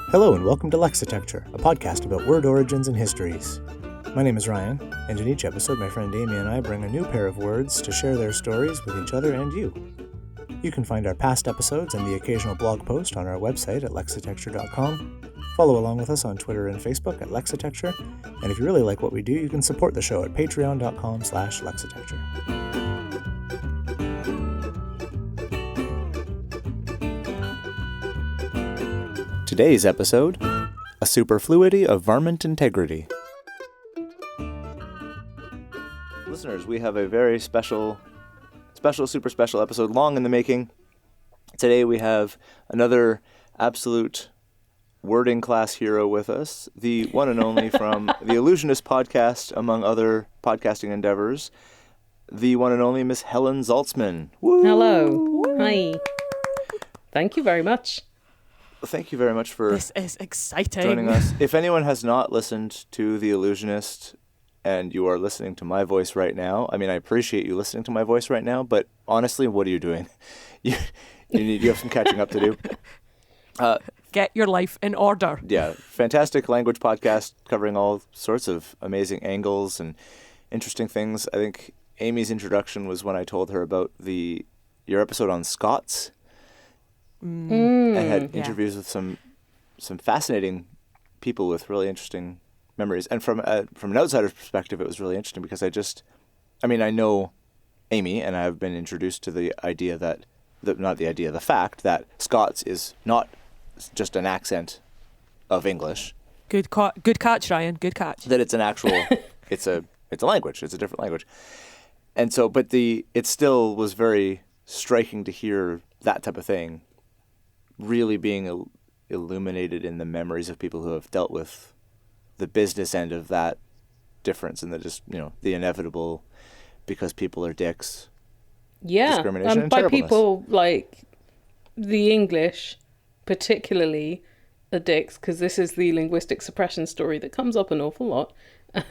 Hello and welcome to Lexitecture, a podcast about word origins and histories. My name is Ryan, and in each episode my friend Amy and I bring a new pair of words to share their stories with each other and you. You can find our past episodes and the occasional blog post on our website at lexitecture.com. Follow along with us on Twitter and Facebook at Lexitecture, and if you really like what we do, you can support the show at patreon.com/lexitecture. Today's episode, a superfluity of Varmint integrity. Listeners, we have a very super special episode, long in the making. Today we have another absolute wording class hero with us, the one and only from the Allusionist podcast, among other podcasting endeavors, the one and only Miss Helen Zaltzman. Woo! Hello. Hi. Thank you very much. Thank you very much for this is exciting. Joining us. If anyone has not listened to The Allusionist and you are listening to my voice right now, I mean, I appreciate you listening to my voice right now, but honestly, what are you doing? You have some catching up to do. Get your life in order. Yeah, fantastic language podcast covering all sorts of amazing angles and interesting things. I think Amy's introduction was when I told her about your episode on Scots. I had interviews with some fascinating people with really interesting memories, and from an outsider's perspective, it was really interesting because I know Amy, and I have been introduced to the fact that Scots is not just an accent of English. Good catch, Ryan. Good catch. That it's an actual, it's a language. It's a different language, and so, but it still was very striking to hear that type of thing really being illuminated in the memories of people who have dealt with the business end of that difference and the inevitable, because people are dicks. Yeah, discrimination and by terribleness. People like the English, particularly, are dicks, because this is the linguistic suppression story that comes up an awful lot. I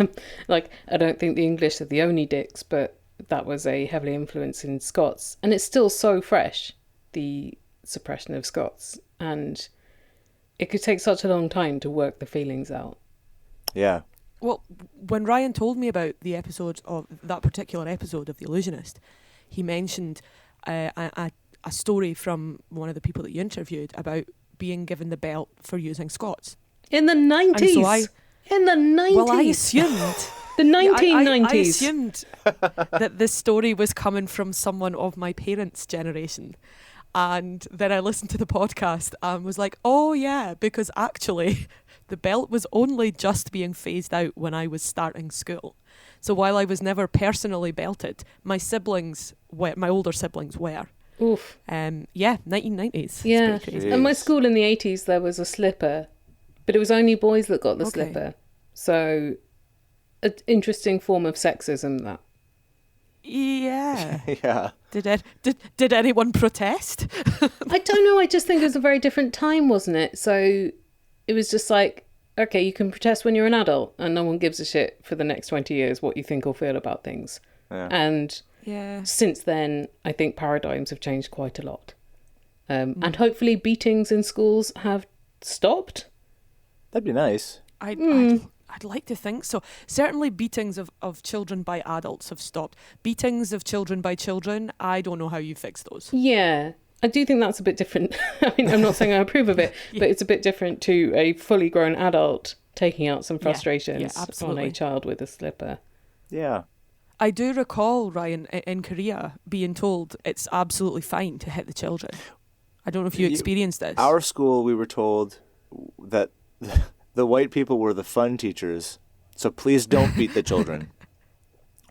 don't think the English are the only dicks, but that was a heavily influencing Scots, and it's still so fresh, the suppression of Scots, and it could take such a long time to work the feelings out. Yeah. Well, when Ryan told me about the episode of that particular episode of The Allusionist, he mentioned a story from one of the people that you interviewed about being given the belt for using Scots. In the 90s! In the 90s! Well, I assumed... The 1990s. I assumed that this story was coming from someone of my parents' generation. And then I listened to the podcast and was like, oh yeah, because actually the belt was only just being phased out when I was starting school. So while I was never personally belted, my older siblings were. Oof. 1990s. Yeah. At my school in the 80s, there was a slipper, but it was only boys that got the slipper. So, an interesting form of sexism, that. Yeah. Yeah. Did anyone protest? I don't know. I just think it was a very different time, wasn't it? So it was just like, okay, you can protest when you're an adult and no one gives a shit for the next 20 years what you think or feel about things. Yeah. And since then, I think paradigms have changed quite a lot. And hopefully beatings in schools have stopped. That'd be nice. I'd like to think so. Certainly beatings of children by adults have stopped. Beatings of children by children, I don't know how you fix those. Yeah, I do think that's a bit different. I mean, I'm not saying I approve of it, but it's a bit different to a fully grown adult taking out some frustrations on a child with a slipper. Yeah. I do recall, Ryan, in Korea being told it's absolutely fine to hit the children. I don't know if you experienced this. Our school, we were told that the white people were the fun teachers, so please don't beat the children.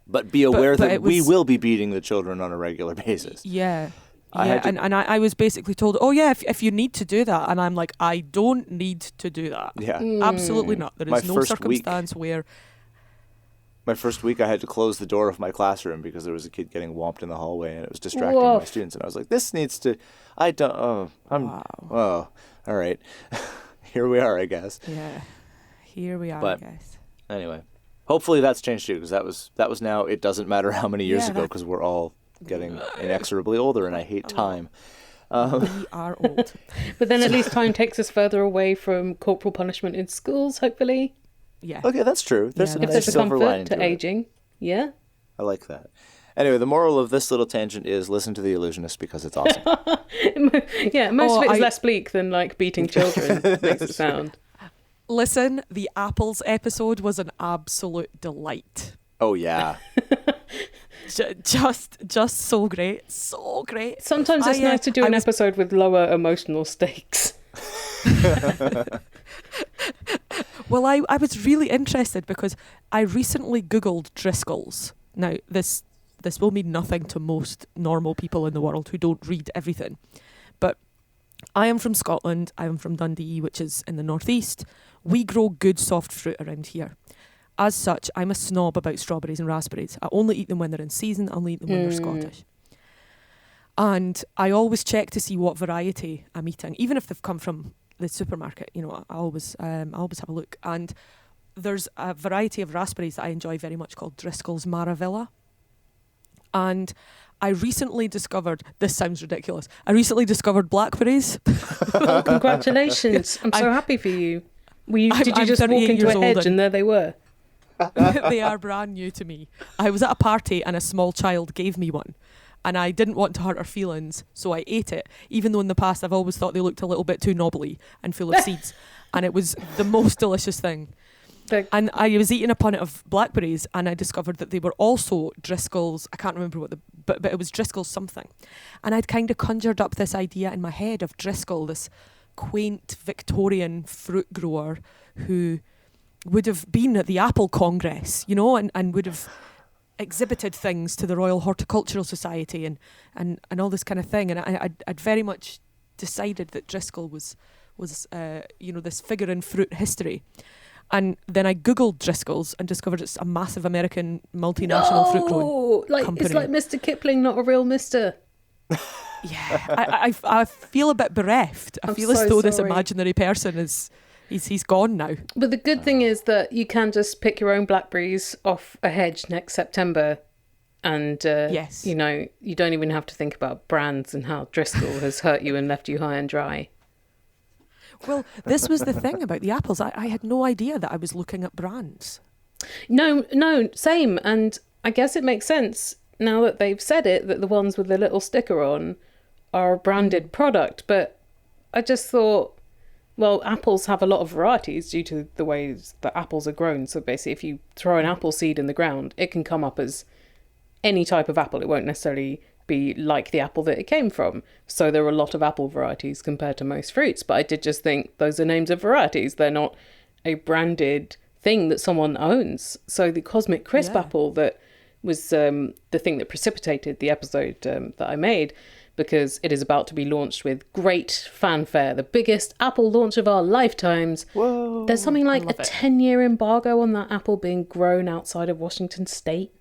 But be aware that we will be beating the children on a regular basis. Yeah. I was basically told, oh yeah, if you need to do that. And I'm like, I don't need to do that. Yeah. Absolutely not. There is no circumstance where... My first week, I had to close the door of my classroom because there was a kid getting whomped in the hallway and it was distracting my students. And I was like, this needs to... all right. Here we are, I guess. Yeah. Here we are, but, I guess. Anyway. Hopefully that's changed too, because that was now, it doesn't matter how many years ago, because we're all getting inexorably older, and I hate time. We are old. But then at least time takes us further away from corporal punishment in schools, hopefully. Yeah. Okay, that's true. There's Yeah, a If nice there's a silver lining comfort to it. aging. Yeah. I like that. Anyway, the moral of this little tangent is listen to The Illusionist because it's awesome. Yeah, most of it is I- less bleak than like beating children makes it sound. Listen, the apples episode was an absolute delight. Oh, yeah. Just so great. So great. Sometimes it's nice to do an episode with lower emotional stakes. Well, I was really interested because I recently Googled Driscolls. Now, this will mean nothing to most normal people in the world who don't read everything. But I am from Scotland. I am from Dundee, which is in the northeast. We grow good soft fruit around here. As such, I'm a snob about strawberries and raspberries. I only eat them when they're in season. I only eat them when they're Scottish. And I always check to see what variety I'm eating, even if they've come from the supermarket. You know, I always have a look. And there's a variety of raspberries that I enjoy very much called Driscoll's Maravilla. And I recently discovered, this sounds ridiculous, I recently discovered blackberries. Oh, congratulations. I'm so happy for you. Did you I'm just walk 38 into years a old hedge and- and there they were? They are brand new to me. I was at a party and a small child gave me one. And I didn't want to hurt her feelings, so I ate it, even though in the past I've always thought they looked a little bit too knobbly and full of seeds. And it was the most delicious thing. And I was eating a punnet of blackberries and I discovered that they were also Driscoll's, I can't remember but it was Driscoll's something. And I'd kind of conjured up this idea in my head of Driscoll, this quaint Victorian fruit grower who would have been at the Apple Congress, you know, and would have exhibited things to the Royal Horticultural Society and all this kind of thing. And I'd very much decided that Driscoll was this figure in fruit history. And then I Googled Driscoll's and discovered it's a massive American multinational fruit growing company. It's like Mr. Kipling, not a real Mr. Yeah, I feel a bit bereft. I feel as though this imaginary person he's gone now. But the good thing is that you can just pick your own blackberries off a hedge next September. And, yes. you know, you don't even have to think about brands and how Driscoll has hurt you and left you high and dry. Well, this was the thing about the apples. I had no idea that I was looking at brands. No, same. And I guess it makes sense now that they've said it, that the ones with the little sticker on are a branded product. But I just thought, well, apples have a lot of varieties due to the ways that apples are grown. So basically, if you throw an apple seed in the ground, it can come up as any type of apple. It won't necessarily be like the apple that it came from. So there are a lot of apple varieties compared to most fruits. But I did just think those are names of varieties. They're not a branded thing that someone owns. So the Cosmic Crisp apple that was the thing that precipitated the episode that I made, because it is about to be launched with great fanfare, the biggest apple launch of our lifetimes. Whoa. There's something like a 10-year embargo on that apple being grown outside of Washington State.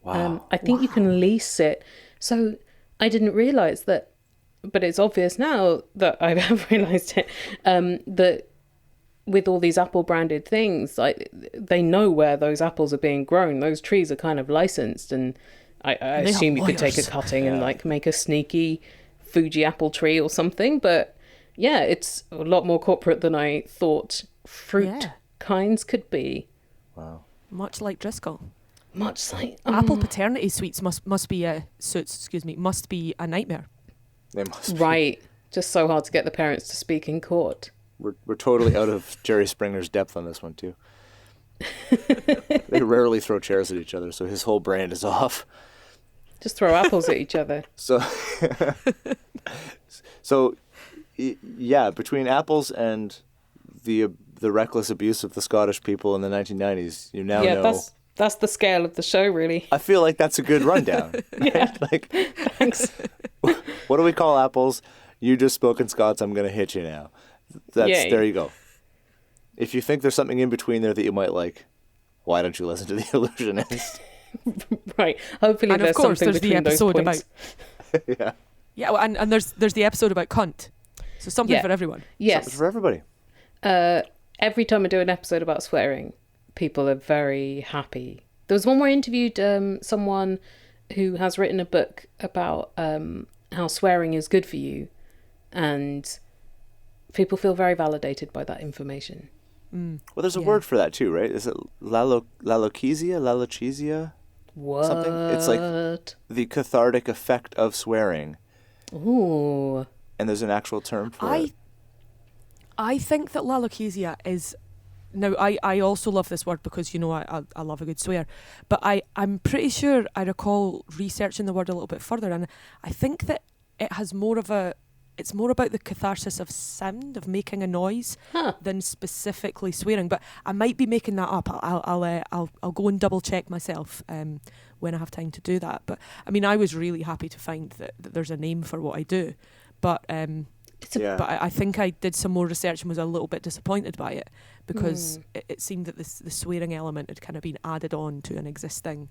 Wow. I think you can lease it. So I didn't realise that, but it's obvious now that I have realised it, that with all these apple branded things, like they know where those apples are being grown. Those trees are kind of licensed, and I assume you could take a cutting and like make a sneaky Fuji apple tree or something. But yeah, it's a lot more corporate than I thought fruit kinds could be. Wow. Much like Driscoll. Much like Apple paternity suites must be a nightmare. They must be. Right. Just so hard to get the parents to speak in court. We're totally out of Jerry Springer's depth on this one too. They rarely throw chairs at each other, so his whole brand is off. Just throw apples at each other. So, yeah, between apples and the reckless abuse of the Scottish people in the 1990s, you now know. That's the scale of the show, really. I feel like that's a good rundown. Yeah. Like, Thanks. what do we call apples? You just spoke in Scots. I'm going to hit you now. There you go. If you think there's something in between there that you might like, why don't you listen to The Illusionist? Right. Hopefully, And there's of course, something there's the between those episode points. about Yeah. yeah, well, and there's the episode about cunt. So something for everyone. Yes. Something for everybody. Every time I do an episode about swearing, people are very happy. There was one where I interviewed someone who has written a book about how swearing is good for you, and people feel very validated by that information. Well, there's a word for that too, right? Is it lalochysia? What? Something? It's like the cathartic effect of swearing. Ooh. And there's an actual term for it. I think that lalochysia is... Now, I also love this word because, I love a good swear. But I'm pretty sure I recall researching the word a little bit further, and I think that it has more of a... It's more about the catharsis of sound, of making a noise, than specifically swearing. But I might be making that up. I'll go and double check myself when I have time to do that. But I mean, I was really happy to find that there's a name for what I do. But but I think I did some more research and was a little bit disappointed by it because it seemed that the swearing element had kind of been added on to an existing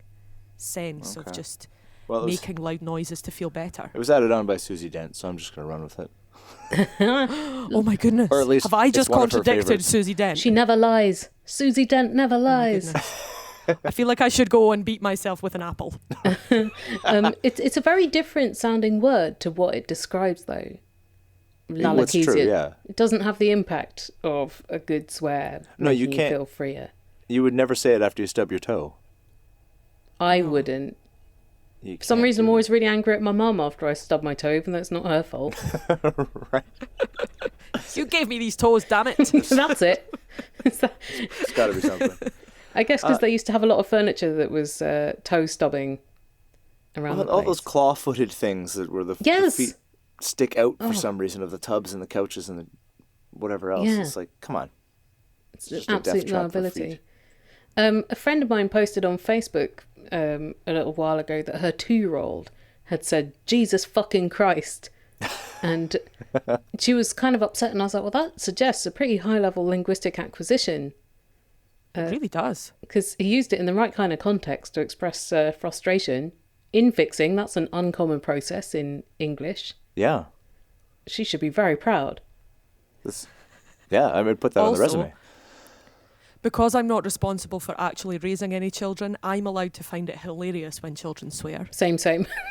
sense of just making loud noises to feel better. It was added on by Susie Dent, so I'm just going to run with it. Oh my goodness. Or at least have I just contradicted favorites. Susie Dent? She never lies. Susie Dent never lies. I feel like I should go and beat myself with an apple. It's a very different sounding word to what it describes, though. What's true, yeah. It doesn't have the impact of a good swear. No, you making can't. Feel freer. You would never say it after you stub your toe. I wouldn't. For some reason, I'm always really angry at my mum after I stub my toe, even though it's not her fault. Right. You gave me these toes, damn it. That's it. It's got to be something. I guess because they used to have a lot of furniture that was toe stubbing around the place. All those claw-footed things that were the feet stick out for some reason of the tubs and the couches and the whatever else. Yeah. It's like, come on. It's just absolute liability. A friend of mine posted on Facebook a little while ago that her 2-year-old had said, Jesus fucking Christ. And she was kind of upset, and I was like, well, that suggests a pretty high-level linguistic acquisition. It really does. Because he used it in the right kind of context to express frustration. Infixing, that's an uncommon process in English. Yeah. She should be very proud. I would put that on the resume. Because I'm not responsible for actually raising any children, I'm allowed to find it hilarious when children swear. Same.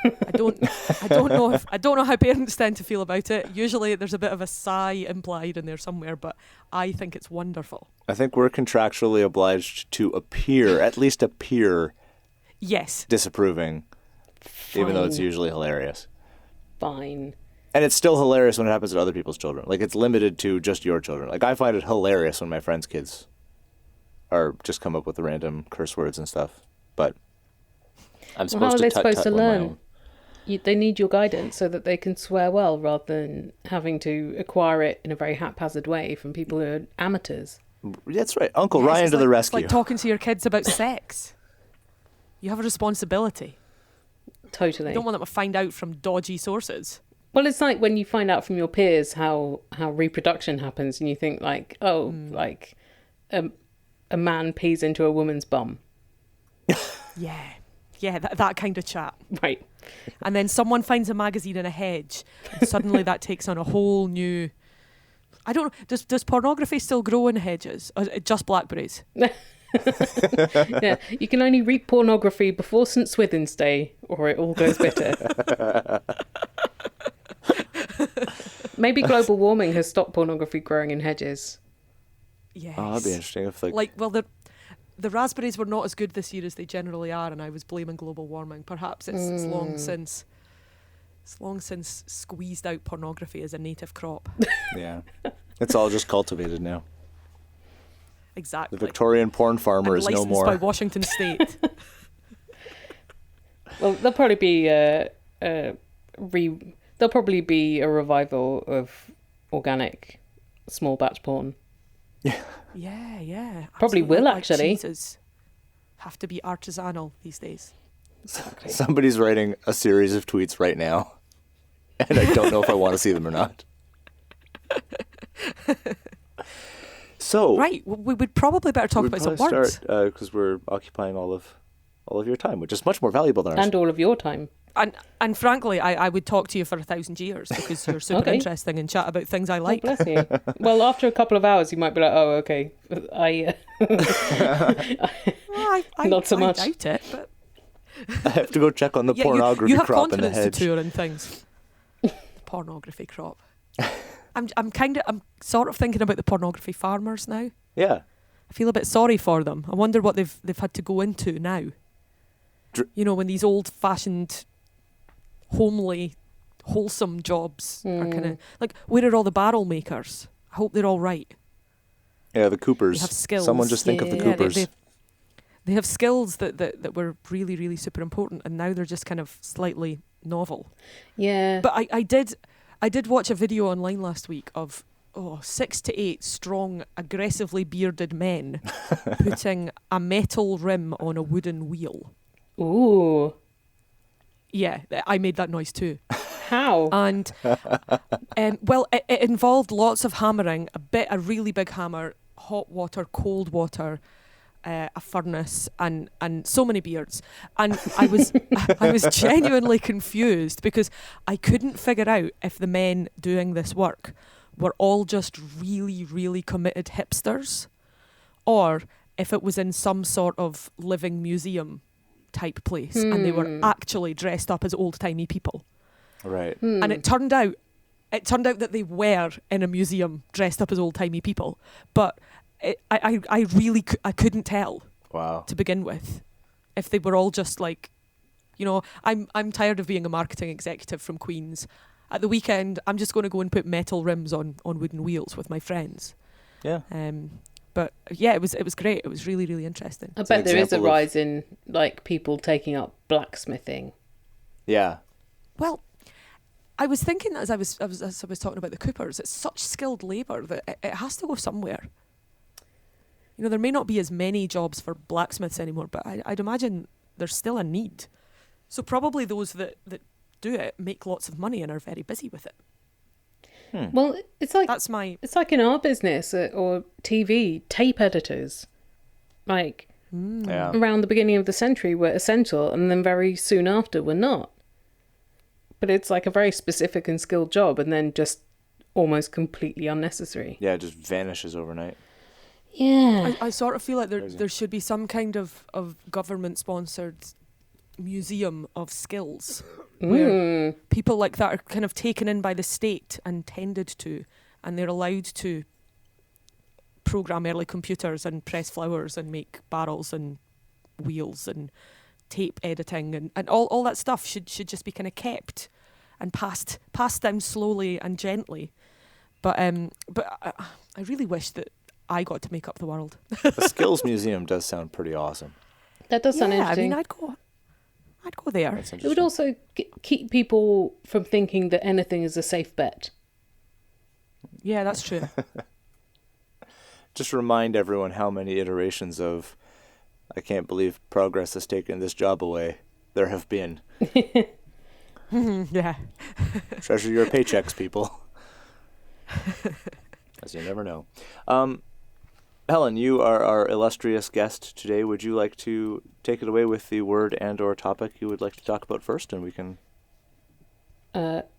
I don't know how parents tend to feel about it. Usually there's a bit of a sigh implied in there somewhere, but I think it's wonderful. I think we're contractually obliged to at least appear yes, disapproving, even though it's usually hilarious. Fine. And it's still hilarious when it happens to other people's children. Like, it's limited to just your children. Like, I find it hilarious when my friends' kids are just come up with random curse words and stuff. But I'm supposed how are to they supposed to with my learn? own. They need your guidance so that they can swear well, rather than having to acquire it in a very haphazard way from people who are amateurs. That's right. Uncle Ryan to the rescue. It's like talking to your kids about sex. You have a responsibility. Totally. You don't want them to find out from dodgy sources. Well, it's like when you find out from your peers how reproduction happens, and you think like, like a man pees into a woman's bum. Yeah, that kind of chat. Right. And then someone finds a magazine in a hedge, and suddenly that takes on a whole new... I don't know, does pornography still grow in hedges? Or just blackberries? Yeah, you can only read pornography before St. Swithin's Day, or it all goes bitter. Maybe global warming has stopped pornography growing in hedges. Yes. Oh, that'd be interesting if the raspberries were not as good this year as they generally are, and I was blaming global warming. Perhaps it's long since squeezed out pornography as a native crop. Yeah. It's all just cultivated now. Exactly. The Victorian porn farmer is no more. Licensed by Washington State. Well, there'll probably be a revival of organic small batch porn. Yeah. Probably will, actually. Cheeses have to be artisanal these days. Exactly. Somebody's writing a series of tweets right now, and I don't know if I want to see them or not. So right, we would probably better talk about some words. Because we're occupying all of your time, which is much more valuable than ours. And all of your time. And frankly, I would talk to you for 1,000 years because you're super Okay. interesting and chat about things I Oh, like. bless you. Well, after a couple of hours, you might be like, oh, okay. Not so much. I doubt it, but I have to go check on the yeah, pornography you have crop in the continents to hedge. tour and things. The pornography crop. I'm sort of thinking about the pornography farmers now. Yeah. I feel a bit sorry for them. I wonder what they've had to go into now. You know, when these old-fashioned, homely, wholesome jobs are kind of like, where are all the barrel makers? I hope they're all right. Yeah, the Coopers. They have skills. Someone just think of the Yeah, Coopers. They have skills that were really, really super important, and now they're just kind of slightly novel. Yeah. But I did watch a video online last week of 6 to 8 strong, aggressively bearded men putting a metal rim on a wooden wheel. Ooh. Yeah, I made that noise too. How? And well, it involved lots of hammering, a really big hammer, hot water, cold water, a furnace, and so many beards. And I was genuinely confused because I couldn't figure out if the men doing this work were all just really, really committed hipsters, or if it was in some sort of living museum type place and they were actually dressed up as old-timey people. Right. And it turned out that they were in a museum dressed up as old-timey people, but I really I couldn't tell Wow. to begin with if they were all just like, you know, I'm tired of being a marketing executive from Queens. At the weekend, I'm just going to go and put metal rims on wooden wheels with my friends. Yeah. But yeah, it was great. It was really, really interesting. I It's an bet there is a example of- rise in like people taking up blacksmithing. Yeah. Well, I was thinking as I was talking about the Coopers, it's such skilled labour that it has to go somewhere. You know, there may not be as many jobs for blacksmiths anymore, but I'd imagine there's still a need. So probably those that do it make lots of money and are very busy with it. Well, it's like That's my... it's like in our business or TV, tape editors. Like Yeah. around the beginning of the century were essential, and then very soon after were not. But it's like a very specific and skilled job, and then just almost completely unnecessary. Yeah, it just vanishes overnight. Yeah. I sort of feel like Crazy. there should be some kind of government-sponsored museum of skills where people like that are kind of taken in by the state and tended to, and they're allowed to program early computers and press flowers and make barrels and wheels and tape editing and all that stuff should just be kind of kept and passed down slowly and gently. But I really wish that I got to make up the world. The Skills Museum does sound pretty awesome. That does sound I interesting. mean, I'd go there. That's It would interesting. also keep people from thinking that anything is a safe bet. Yeah, that's true. Just remind everyone how many iterations of I can't believe progress has taken this job away there have been. Yeah. Treasure your paychecks, people. As you never know. Helen, you are our illustrious guest today. Would you like to take it away with the word and or topic you would like to talk about first, and we can...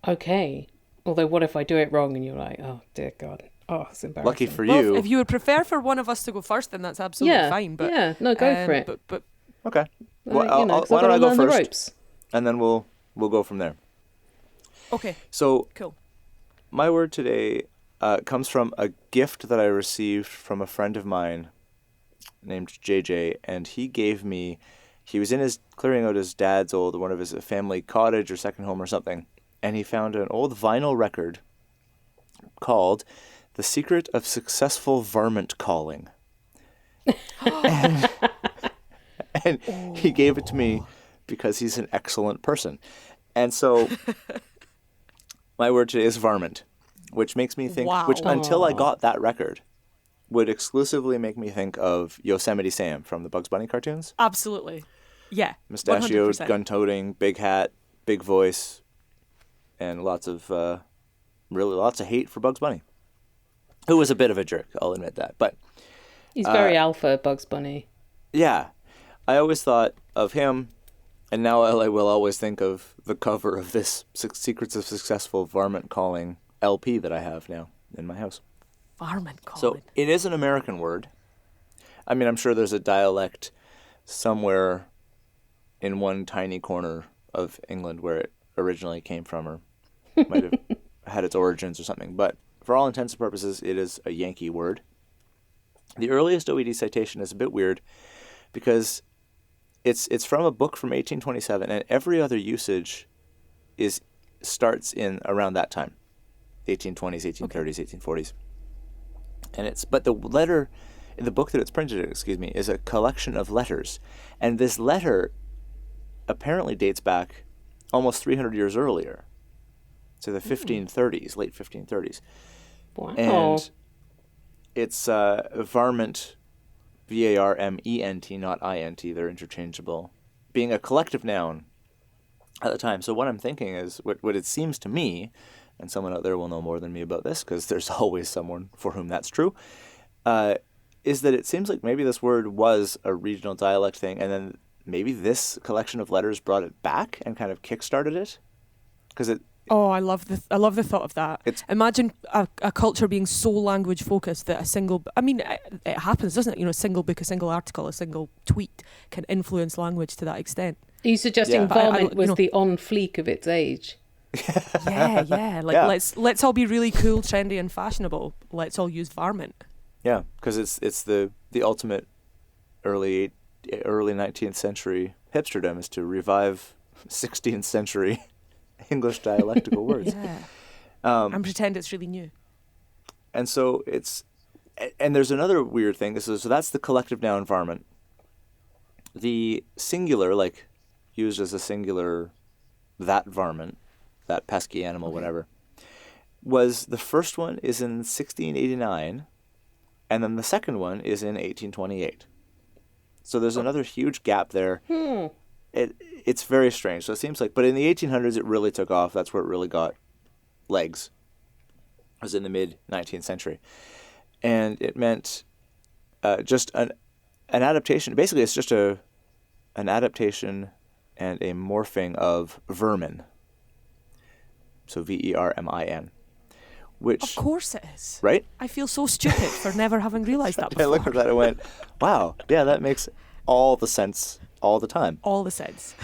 Okay. Although what if I do it wrong and you're like, oh, dear God. Oh, it's embarrassing. Lucky for Well, you. if you would prefer for one of us to go first, then that's absolutely fine. But yeah, no, go for it. But Okay. Well, Well, you know, 'cause why I've don't gotta I go learn the first, ropes. and then we'll go from there. okay, So cool. my word today comes from a gift that I received from a friend of mine named JJ, and he was clearing out his dad's one of his family cottage or second home or something, and he found an old vinyl record called The Secret of Successful Varmint Calling. and he gave it to me because he's an excellent person. And so my word today is varmint, which makes me think, Wow. which until I got that record, would exclusively make me think of Yosemite Sam from the Bugs Bunny cartoons. Absolutely. Yeah. Mustachioed, 100%. gun-toting, big hat, big voice, and lots of hate for Bugs Bunny, who was a bit of a jerk, I'll admit that. But He's very alpha, Bugs Bunny. yeah, I always thought of him And now I will always think of the cover of this Secrets of Successful Varmint Calling LP that I have now in my house. Varmint calling. So it is an American word. I mean, I'm sure there's a dialect somewhere in one tiny corner of England where it originally came from, or might have had its origins or something. But for all intents and purposes, it is a Yankee word. The earliest OED citation is a bit weird because it's from a book from 1827, and every other usage starts in around that time, 1820s, 1830s, 1840s. And but the letter in the book that it's printed in, is a collection of letters, and this letter apparently dates back almost 300 years earlier, to the 1530s, late 1530s. Wow. And it's Varmint, Varment, not int. They're interchangeable, being a collective noun at the time. So what I'm thinking is, what it seems to me, and someone out there will know more than me about this, because there's always someone for whom that's true, is that it seems like maybe this word was a regional dialect thing, and then maybe this collection of letters brought it back and kind of kick-started it, because it. Oh, I love the thought of that. Imagine a culture being so language focused that a single, I mean, it happens, doesn't it? You know, a single book, a single article, a single tweet can influence language to that extent. Are you suggesting Varmint was the on fleek of its age? Yeah. Like, let's all be really cool, trendy, and fashionable. Let's all use Varmint. Yeah, because it's the ultimate early 19th century hipsterdom is to revive 16th century English dialectical words. Yeah. And pretend it's really new. And so and there's another weird thing. So that's the collective noun varmint. The singular, like used as a singular, that varmint, that pesky animal, whatever, was the first one is in 1689, and then the second one is in 1828. So there's another huge gap there. It's very strange. So it seems like, but in the 1800s, it really took off. That's where it really got legs. It was in the mid-19th century. And it meant just an adaptation. Basically, it's just an adaptation and a morphing of vermin. So Vermin. Which, of course it is. Right? I feel so stupid for never having realised that before. I looked at that and went, wow, yeah, that makes all the sense all the time. All the sense.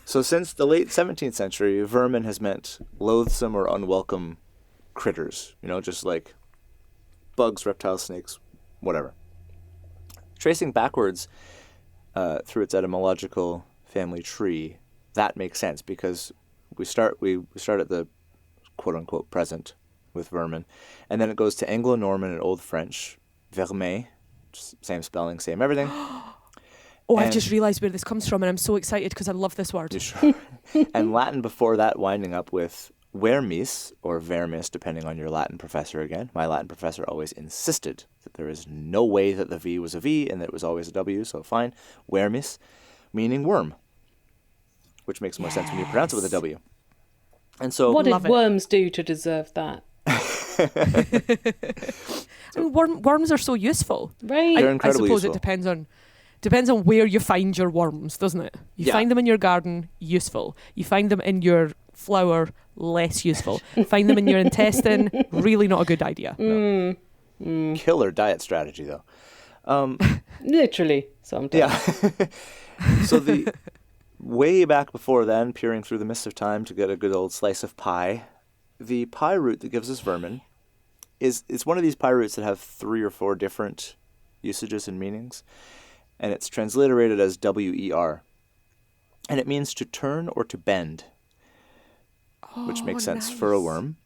So since the late 17th century, vermin has meant loathsome or unwelcome critters, just like bugs, reptiles, snakes, whatever. Tracing backwards through its etymological family tree, that makes sense because we start at the quote-unquote present with vermin, and then it goes to Anglo-Norman and Old French, vermeil, same spelling, same everything. I've just realised where this comes from, and I'm so excited because I love this word. Sure. And Latin before that, winding up with vermis, or vermis, depending on your Latin professor again. My Latin professor always insisted that there is no way that the V was a V and that it was always a W, so fine. Vermis, meaning worm, which makes more sense when you pronounce it with a W. And so, what did worms do to deserve that? Worms are so useful. Right. They're incredibly I suppose useful. it depends on where you find your worms, doesn't it? You find them in your garden, useful. You find them in your flour, less useful. Find them in your intestine, really not a good idea. No. Killer diet strategy, though. Literally, sometimes. Yeah. So the way back before then, peering through the mist of time to get a good old slice of pie, the pie root that gives us vermin it's one of these pie roots that have 3 or 4 different usages and meanings, and it's transliterated as WER, and it means to turn or to bend, which makes sense for a worm.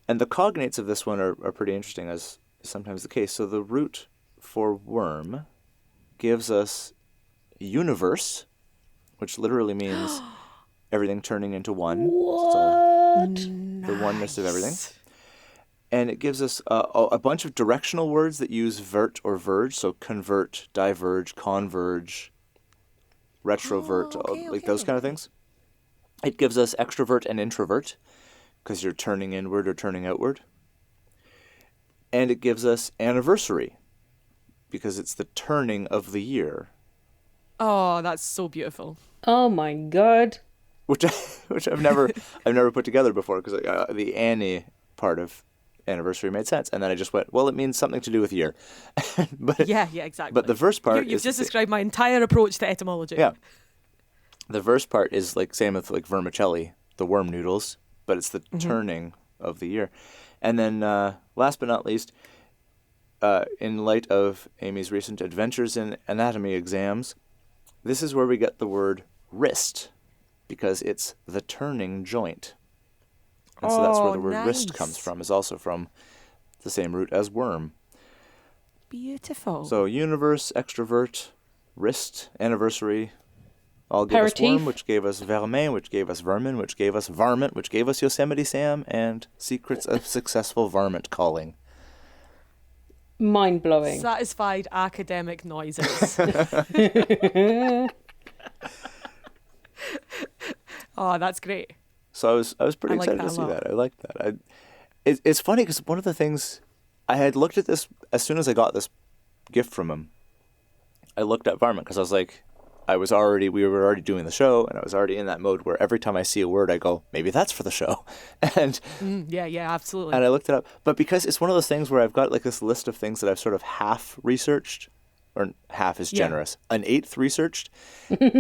And the cognates of this one are pretty interesting, as is sometimes the case. So the root for worm gives us universe, which literally means everything turning into one. What? The oneness of everything. And it gives us a bunch of directional words that use vert or verge, so convert, diverge, converge, retrovert, those kind of things. It gives us extrovert and introvert, because you're turning inward or turning outward. And it gives us anniversary, because it's the turning of the year. Oh, that's so beautiful. Oh my god. which I've never put together before, because the Annie part of anniversary made sense, and then I just went, well, it means something to do with year. But Yeah, exactly. But the first part You've just described my entire approach to etymology. Yeah. The verse part is like same with like vermicelli, the worm noodles, but it's the turning of the year. And then last but not least, in light of Amy's recent adventures in anatomy exams, this is where we get the word wrist, because it's the turning joint. And so that's where the word wrist comes from, is also from the same root as worm. Beautiful. So universe, extrovert, wrist, anniversary, all gave us worm, which gave us vermin, which gave us vermin, which gave us varmint, which gave us Yosemite Sam, and secrets of successful varmint calling. Mind-blowing. Satisfied academic noises. Oh, that's great. So I was pretty excited to see that. I liked that. It's funny because one of the things, I had looked at this as soon as I got this gift from him. I looked at varmint because I was like, we were already doing the show, and I was already in that mode where every time I see a word, I go, maybe that's for the show. And yeah, absolutely. And I looked it up, but because it's one of those things where I've got like this list of things that I've sort of half researched, or half is generous, an eighth researched,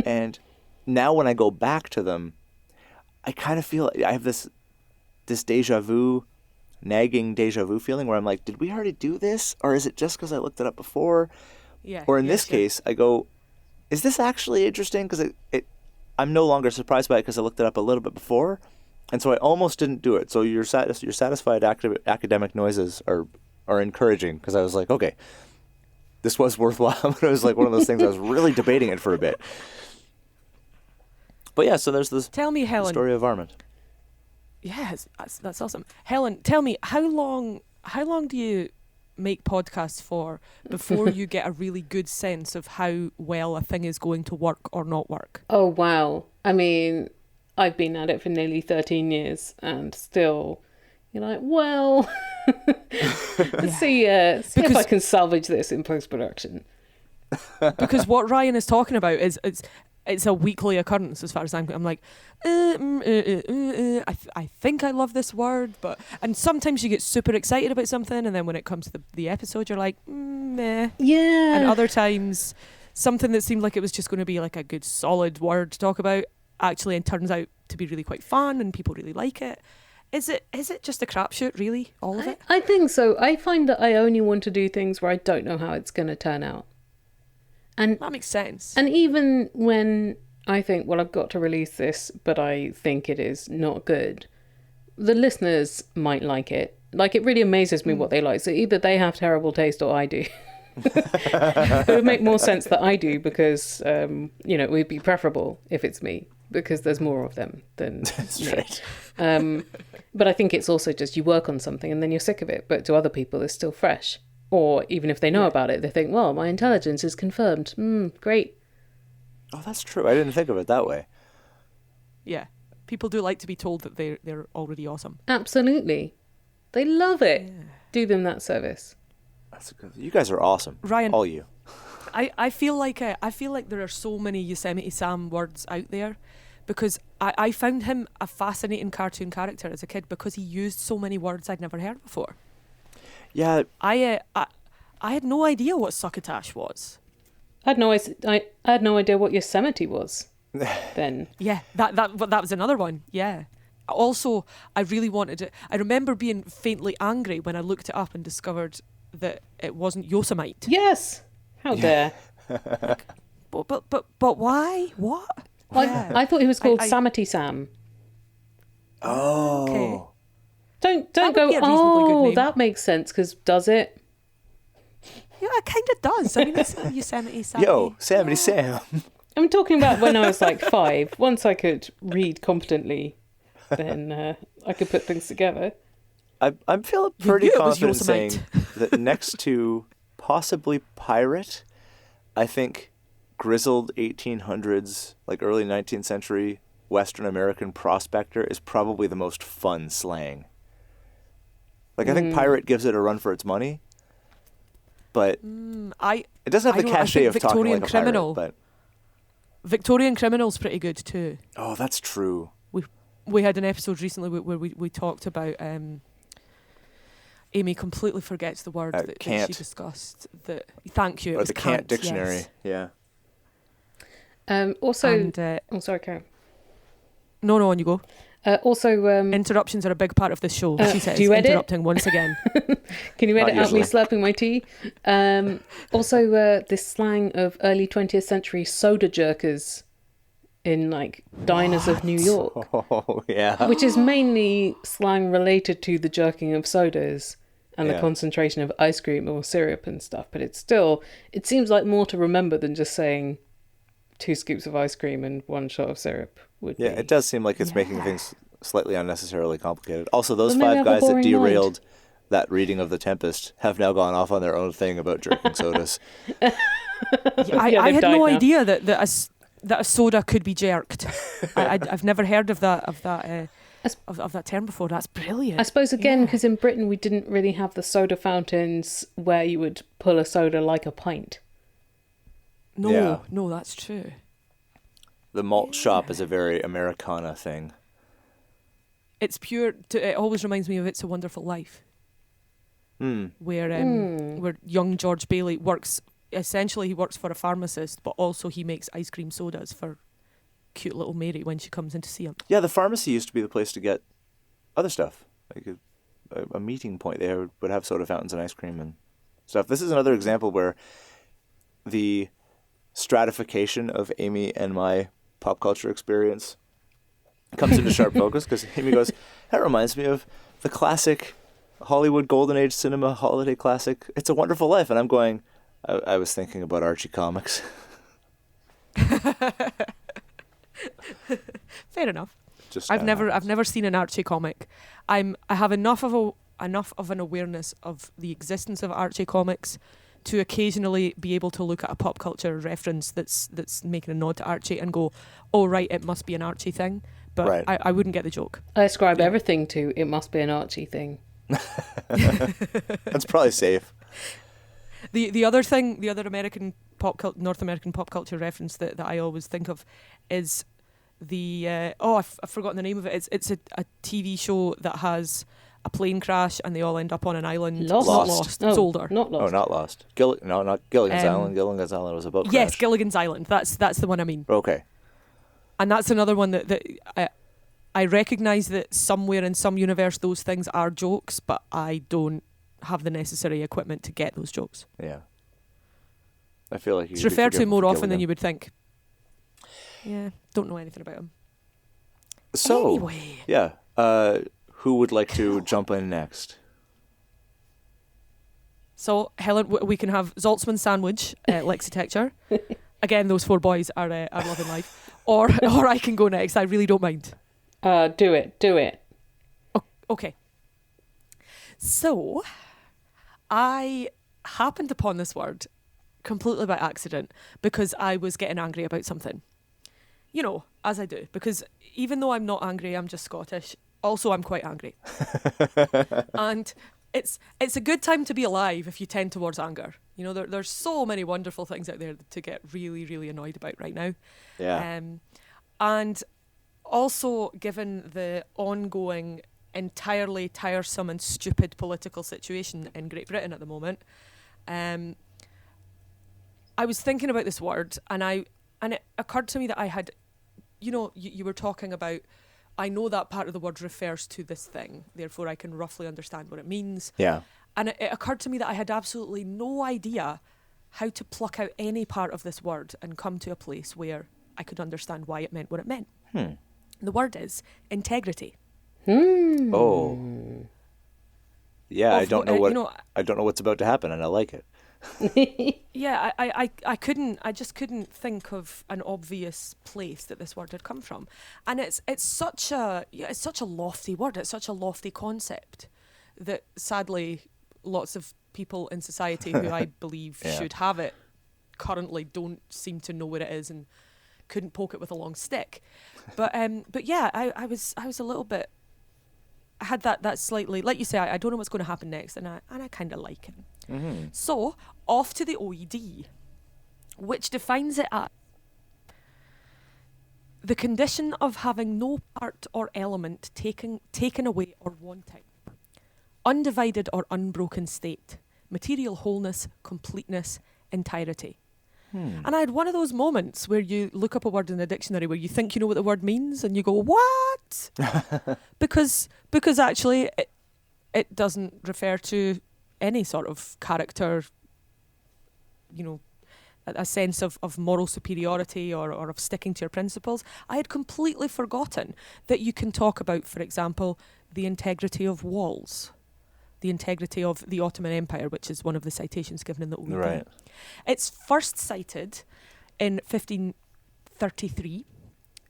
and now when I go back to them, I kind of feel I have this nagging deja vu feeling where I'm like, did we already do this, or is it just because I looked it up before? Yeah. Or in this case, I go, is this actually interesting? Because I'm no longer surprised by it because I looked it up a little bit before, and so I almost didn't do it. So your satisfied academic noises are encouraging, because I was like, okay, this was worthwhile. But it was like one of those things I was really debating it for a bit. But yeah, so there's this. Tell me, Helen. Story of Varmint. Yes, that's awesome. Helen, tell me, how long do you make podcasts for before you get a really good sense of how well a thing is going to work or not work? Oh, wow. I mean, I've been at it for nearly 13 years, and still, you're like, well, let's see if I can salvage this in post-production. Because what Ryan is talking about is it's a weekly occurrence as far as I'm like, I think I love this word, and sometimes you get super excited about something, and then when it comes to the episode, you're like, meh. Yeah. And other times, something that seemed like it was just going to be like a good solid word to talk about actually turns out to be really quite fun, and people really like it. Is it just a crapshoot, really, all of it? I think so. I find that I only want to do things where I don't know how it's going to turn out. And that makes sense. And even when I think, well, I've got to release this, but I think it is not good, the listeners might like it. Like, it really amazes me what they like. So either they have terrible taste or I do. It would make more sense that I do, because, it would be preferable if it's me, because there's more of them than That's me. right. But I think it's also just you work on something and then you're sick of it. But to other people, it's still fresh. Or even if they know about it, they think, well, my intelligence is confirmed. Great. Oh, that's true. I didn't think of it that way. Yeah. People do like to be told that they're already awesome. Absolutely. They love it. Yeah. Do them that service. That's good. You guys are awesome. Ryan, all you. I feel like there are so many Yosemite Sam words out there, because I found him a fascinating cartoon character as a kid because he used so many words I'd never heard before. Yeah, I had no idea what succotash was. I had no idea what Yosemite was. Then yeah, that was another one. Yeah. Also, I really wanted it. I remember being faintly angry when I looked it up and discovered that it wasn't Yosemite. Yes. How dare? But why? What? I thought he was called Samity Sam. Oh. Okay. Don't go, that makes sense, because does it? Yeah, it kind of does. I mean, it's Yosemite Sam. Yo, Yosemite Sam. I'm talking about when I was like 5. Once I could read competently, then I could put things together. I'm feeling pretty confident saying that next to possibly pirate, I think grizzled 1800s, like early 19th century Western American prospector is probably the most fun slang. Like, I think pirate gives it a run for its money, but it doesn't have the cachet of talking like a pirate. But Victorian Criminal's pretty good too. Oh, that's true. We had an episode recently where we talked about Amy completely forgets the word that she discussed. Thank you. It or was the Cant dictionary. Yes. Yeah. Also, sorry, Karen. No, on you go. Also, interruptions are a big part of this show. She says, do you edit? Interrupting once again. Can you edit Not out me usually. slapping my tea? Also, this slang of early 20th century soda jerkers in like diners of New York, Oh, yeah. which is mainly slang related to the jerking of sodas and the Yeah. concentration of ice cream or syrup and stuff. But it seems like more to remember than just saying 2 scoops of ice cream and 1 shot of syrup would be. Yeah, it does seem like it's making things slightly unnecessarily complicated. Also, those But maybe I 5 have a guys that boring derailed that reading of The Tempest have now gone off on their own thing about drinking sodas. I they've had died no now. idea that a soda could be jerked. I've never heard of that term before. That's brilliant. I suppose, again, because in Britain we didn't really have the soda fountains where you would pull a soda like a pint. No, that's true. The malt shop is a very Americana thing. It's pure. It always reminds me of It's a Wonderful Life, where young George Bailey works. Essentially, he works for a pharmacist, but also he makes ice cream sodas for cute little Mary when she comes in to see him. Yeah, the pharmacy used to be the place to get other stuff, like a meeting point. They would have soda fountains and ice cream and stuff. This is another example where the stratification of Amy and my pop culture experience comes into sharp focus, because Amy goes, that reminds me of the classic Hollywood Golden Age cinema holiday classic, It's a Wonderful Life. And I'm going, I was thinking about Archie comics. Fair enough. Just I've never seen an Archie comic. I have enough of an awareness of the existence of Archie comics to occasionally be able to look at a pop culture reference that's making a nod to Archie and go, oh right, it must be an Archie thing. But Right. I wouldn't get the joke. I ascribe everything to it must be an Archie thing. That's probably safe. The other American North American pop culture reference that I always think of is the I've forgotten the name of it. It's a TV show that has a plane crash and they all end up on an island. Lost. Not Lost. No, It's older. Not Lost. Oh, not Lost. Not Gilligan's Island. Gilligan's Island was a boat crash. Yes, Gilligan's Island. That's the one I mean. Okay. And that's another one that I recognise that somewhere in some universe those things are jokes, but I don't have the necessary equipment to get those jokes. Yeah. I feel like It's referred to more often than you would think. Yeah, don't know anything about him. So, anyway. Yeah. Who would like to jump in next? So, Helen, we can have Zaltzman sandwich, Lexitecture. Again, those 4 boys are loving life. Or I can go next. I really don't mind. Do it. Okay. So, I happened upon this word completely by accident because I was getting angry about something. You know, as I do. Because even though I'm not angry, I'm just Scottish. Also, I'm quite angry. And it's a good time to be alive if you tend towards anger. You know, there's so many wonderful things out there to get really, really annoyed about right now. Yeah. And also, given the ongoing, entirely tiresome and stupid political situation in Great Britain at the moment, I was thinking about this word, and it occurred to me that I had, you know, you were talking about, I know that part of the word refers to this thing, therefore I can roughly understand what it means. Yeah. And it occurred to me that I had absolutely no idea how to pluck out any part of this word and come to a place where I could understand why it meant what it meant. The word is integrity. Oh. Yeah, I don't know what I don't know what's about to happen, and I like it. Yeah, I just couldn't think of an obvious place that this word had come from. And it's such a lofty word, it's such a lofty concept that sadly lots of people in society who I believe should have it currently don't seem to know what it is and couldn't poke it with a long stick. But yeah, I was a little bit, I had that slightly, like you say, I don't know what's going to happen next, and I kind of like it. Mm-hmm. So, off to the OED, which defines it as The condition of having no part or element taken away or wanting. Undivided or unbroken state. Material wholeness, completeness, entirety. And I had one of those moments where you look up a word in the dictionary where you think you know what the word means and you go, what? because actually it doesn't refer to any sort of character, you know, a sense of moral superiority or of sticking to your principles. I had completely forgotten that you can talk about, for example, the integrity of walls, the integrity of the Ottoman Empire, which is one of the citations given in the OED. Right. It's first cited in 1533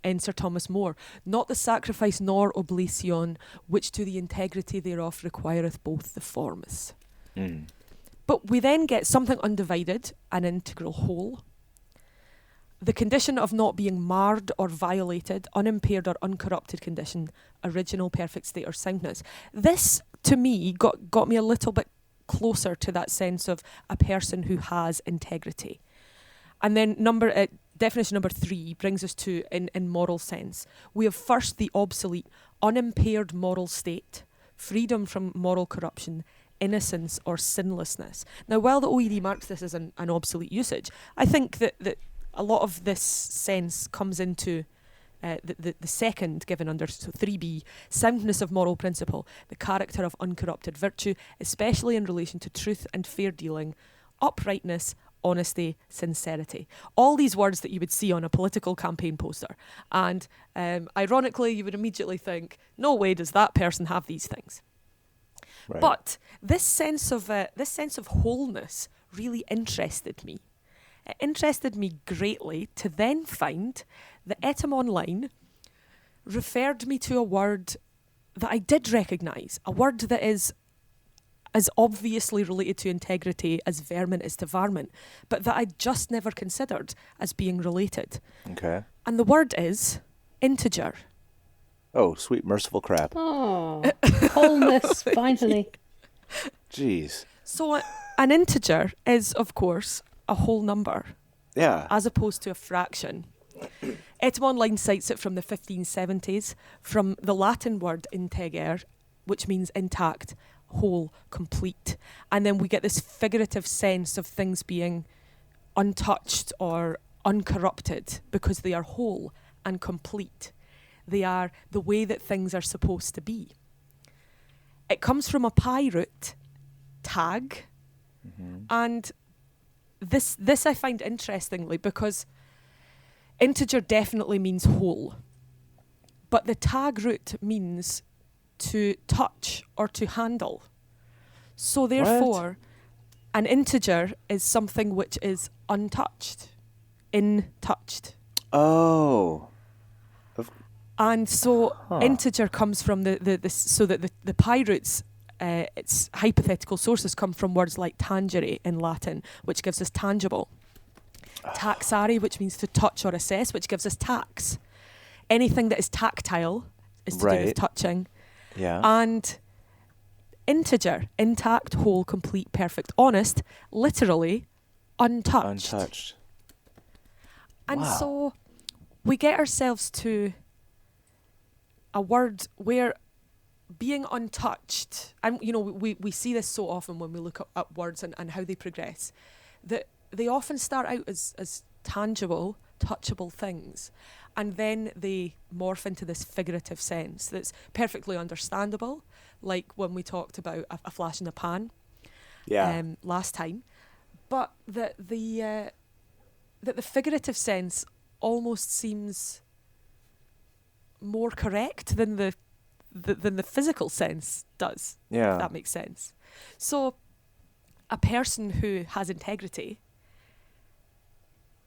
in Sir Thomas More. Not the sacrifice nor oblation, which to the integrity thereof requireth both the forms. But we then get something undivided, an integral whole. The condition of not being marred or violated, unimpaired or uncorrupted condition, original perfect state or soundness. This, to me, got me a little bit closer to that sense of a person who has integrity. And then definition number 3 brings us to, in moral sense, we have first the obsolete, unimpaired moral state, freedom from moral corruption, innocence or sinlessness. Now, while the OED marks this as an obsolete usage, I think that a lot of this sense comes into the second given under 3b, soundness of moral principle, the character of uncorrupted virtue, especially in relation to truth and fair dealing, uprightness, honesty, sincerity. All these words that you would see on a political campaign poster. And ironically, you would immediately think, no way does that person have these things. Right. But this sense of wholeness really interested me. It interested me greatly to then find the Etym Online referred me to a word that I did recognise, a word that is as obviously related to integrity as Vermint is to Varmint, but that I just never considered as being related. Okay. And the word is integer. Oh, sweet merciful crap. Oh, wholeness, finally. Jeez. So an integer is, of course, a whole number. Yeah. As opposed to a fraction. Etym Online cites it from the 1570s, from the Latin word integer, which means intact, whole, complete. And then we get this figurative sense of things being untouched or uncorrupted because they are whole and complete. They are the way that things are supposed to be. It comes from a PIE root, tag, and this I find interestingly because integer definitely means whole, but the tag root means to touch or to handle. So therefore, an integer is something which is untouched, intouched. Oh. And so integer comes from so that the PIE roots, its hypothetical sources come from words like tangere in Latin, which gives us tangible. Taxare, which means to touch or assess, which gives us tax. Anything that is tactile is to do with touching. Yeah. And integer, intact, whole, complete, perfect, honest, literally untouched. Untouched. And so we get ourselves to a word where being untouched, and you know, we see this so often when we look at words and how they progress, that they often start out as tangible, touchable things, and then they morph into this figurative sense that's perfectly understandable, like when we talked about a flash in the pan last time, but that the figurative sense almost seems more correct than the physical sense does. Yeah. If that makes sense. So a person who has integrity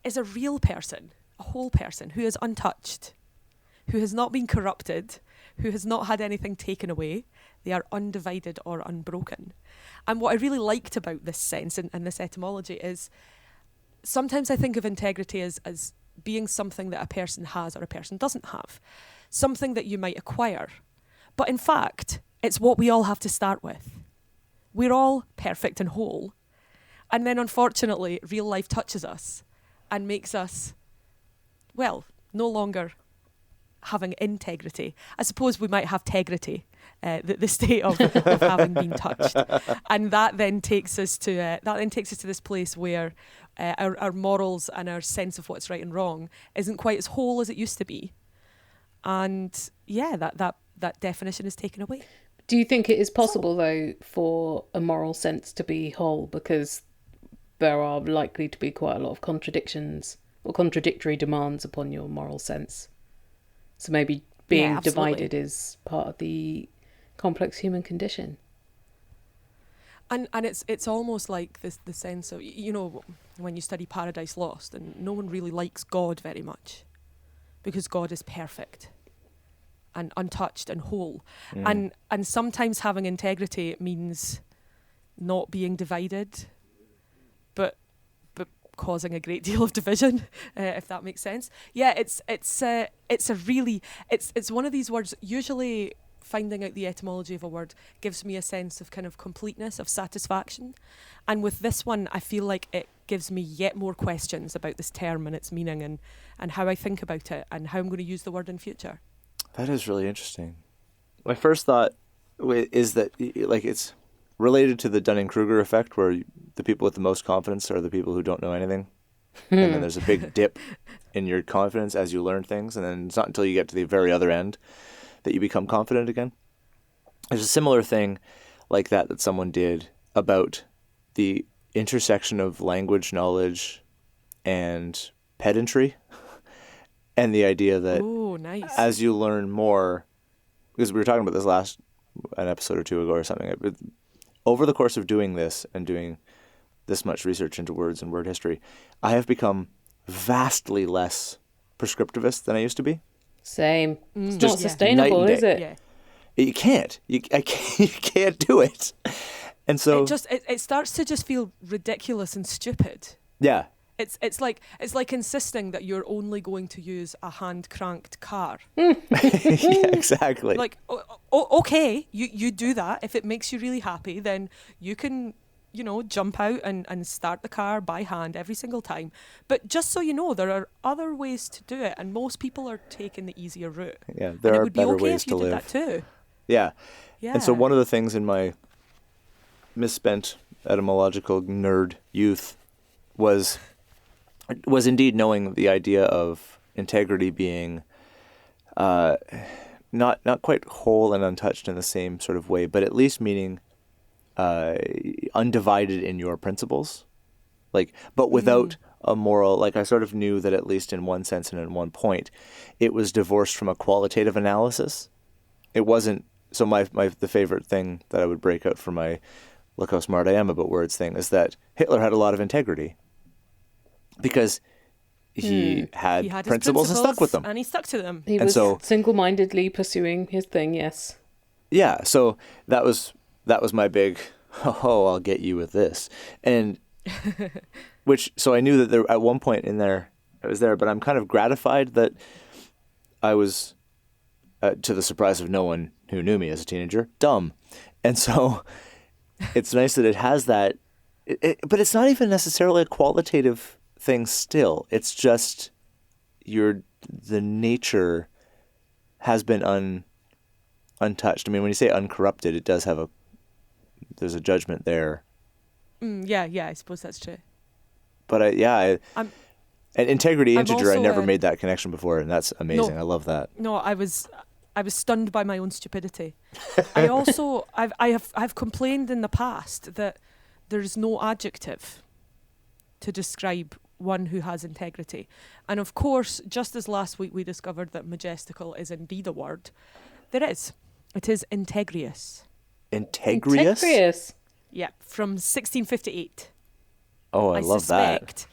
is a real person, a whole person who is untouched, who has not been corrupted, who has not had anything taken away. They are undivided or unbroken. And what I really liked about this sense and this etymology is sometimes I think of integrity as being something that a person has or a person doesn't have, something that you might acquire. But in fact, it's what we all have to start with. We're all perfect and whole. And then unfortunately, real life touches us and makes us, well, no longer having integrity. I suppose we might have tegrity, the state of having been touched, and that then takes us to this place where our morals and our sense of what's right and wrong isn't quite as whole as it used to be, and that definition is taken away. Do you think it is possible though for a moral sense to be whole, because there are likely to be quite a lot of contradictions or contradictory demands upon your moral sense? So maybe being divided is part of the complex human condition. And it's almost like the sense of, when you study Paradise Lost, and no one really likes God very much because God is perfect and untouched and whole. And sometimes having integrity means not being divided, but causing a great deal of division, if that makes sense. Yeah, it's one of these words. Usually finding out the etymology of a word gives me a sense of kind of completeness, of satisfaction. And with this one, I feel like it gives me yet more questions about this term and its meaning and how I think about it and how I'm going to use the word in future. That is really interesting. My first thought is that it's related to the Dunning-Kruger effect, where the people with the most confidence are the people who don't know anything. And then there's a big dip in your confidence as you learn things. And then it's not until you get to the very other end that you become confident again. There's a similar thing like that someone did about the intersection of language knowledge and pedantry. And the idea that as you learn more, because we were talking about this an episode or two ago or something, over the course of doing this and doing this much research into words and word history, I have become vastly less prescriptivist than I used to be. Same. It's not sustainable, is it? Yeah. You can't. You can't do it. And so it starts to just feel ridiculous and stupid. Yeah. It's like insisting that you're only going to use a hand cranked car. Yeah, exactly. Like, okay, you do that. If it makes you really happy, then you can, jump out and start the car by hand every single time. But just so you know, there are other ways to do it, and most people are taking the easier route. Yeah, there are better ways to live. It would be okay if you did that too. Yeah. And so one of the things in my misspent etymological nerd youth was indeed knowing the idea of integrity being not quite whole and untouched in the same sort of way, but at least meaning undivided in your principles, but without a moral. I sort of knew that at least in one sense and in one point, it was divorced from a qualitative analysis. It wasn't. So the favorite thing that I would break out for my "look how smart I am about words" thing is that Hitler had a lot of integrity. Because he had principles and stuck with them. And he stuck to them. He was single-mindedly pursuing his thing, yes. Yeah, so that was my big, I'll get you with this. And so I knew that there at one point in there, I was there, but I'm kind of gratified that I was, to the surprise of no one who knew me as a teenager, dumb. And so it's nice that it has that, but it's not even necessarily a qualitative thing still. It's just the nature has been untouched. I mean, when you say uncorrupted, it does have there's a judgment there. Yeah, I suppose that's true. But and integrity, integer, I never made that connection before, and that's amazing. No, I love that. No, I was stunned by my own stupidity. I also I've complained in the past that there's no adjective to describe one who has integrity. And of course, just as last week we discovered that majestical is indeed a word, there is. It is integrious. Integrious? Integrious. Yeah, from 1658. Oh, I love that.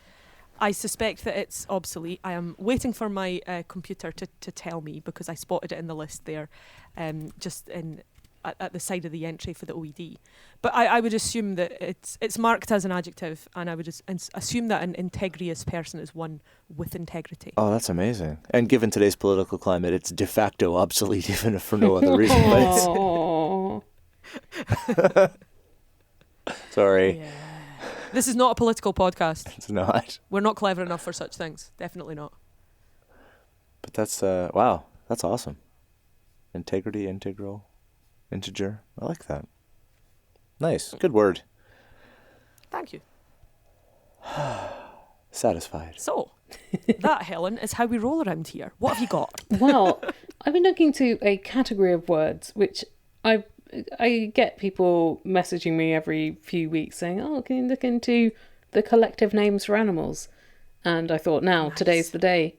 I suspect that it's obsolete. I am waiting for my computer to tell me, because I spotted it in the list there, just at the side of the entry for the OED. But I would assume that it's marked as an adjective, and I would assume that an integrious person is one with integrity. Oh, that's amazing. And given today's political climate, it's de facto obsolete, even if for no other reason. Sorry. Yeah. This is not a political podcast. It's not. We're not clever enough for such things. Definitely not. But that's, wow. That's awesome. Integrity, integral, integer. I like that. Nice. Good word. Thank you. Satisfied. So, that, Helen, is how we roll around here. What have you got? Well, I've been looking to a category of words which I get people messaging me every few weeks saying, "Oh, can you look into the collective names for animals?" And I thought, today's the day.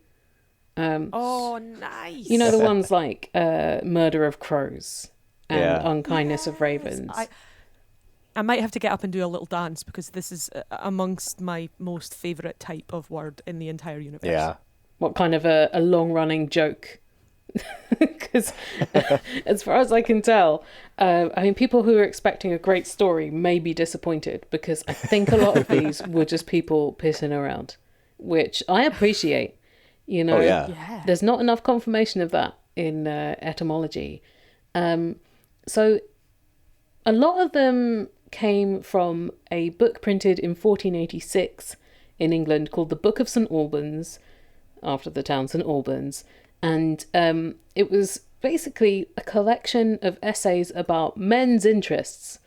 Oh, nice. You know, the ones like murder of crows and unkindness of ravens. I might have to get up and do a little dance because this is amongst my most favourite type of word in the entire universe. Yeah. What kind of a long-running joke? Because as far as I can tell, people who are expecting a great story may be disappointed because I think a lot of these were just people pissing around, which I appreciate. You know, There's not enough confirmation of that in etymology. So a lot of them came from a book printed in 1486 in England called the Book of St Albans, after the town St Albans. And it was basically a collection of essays about men's interests,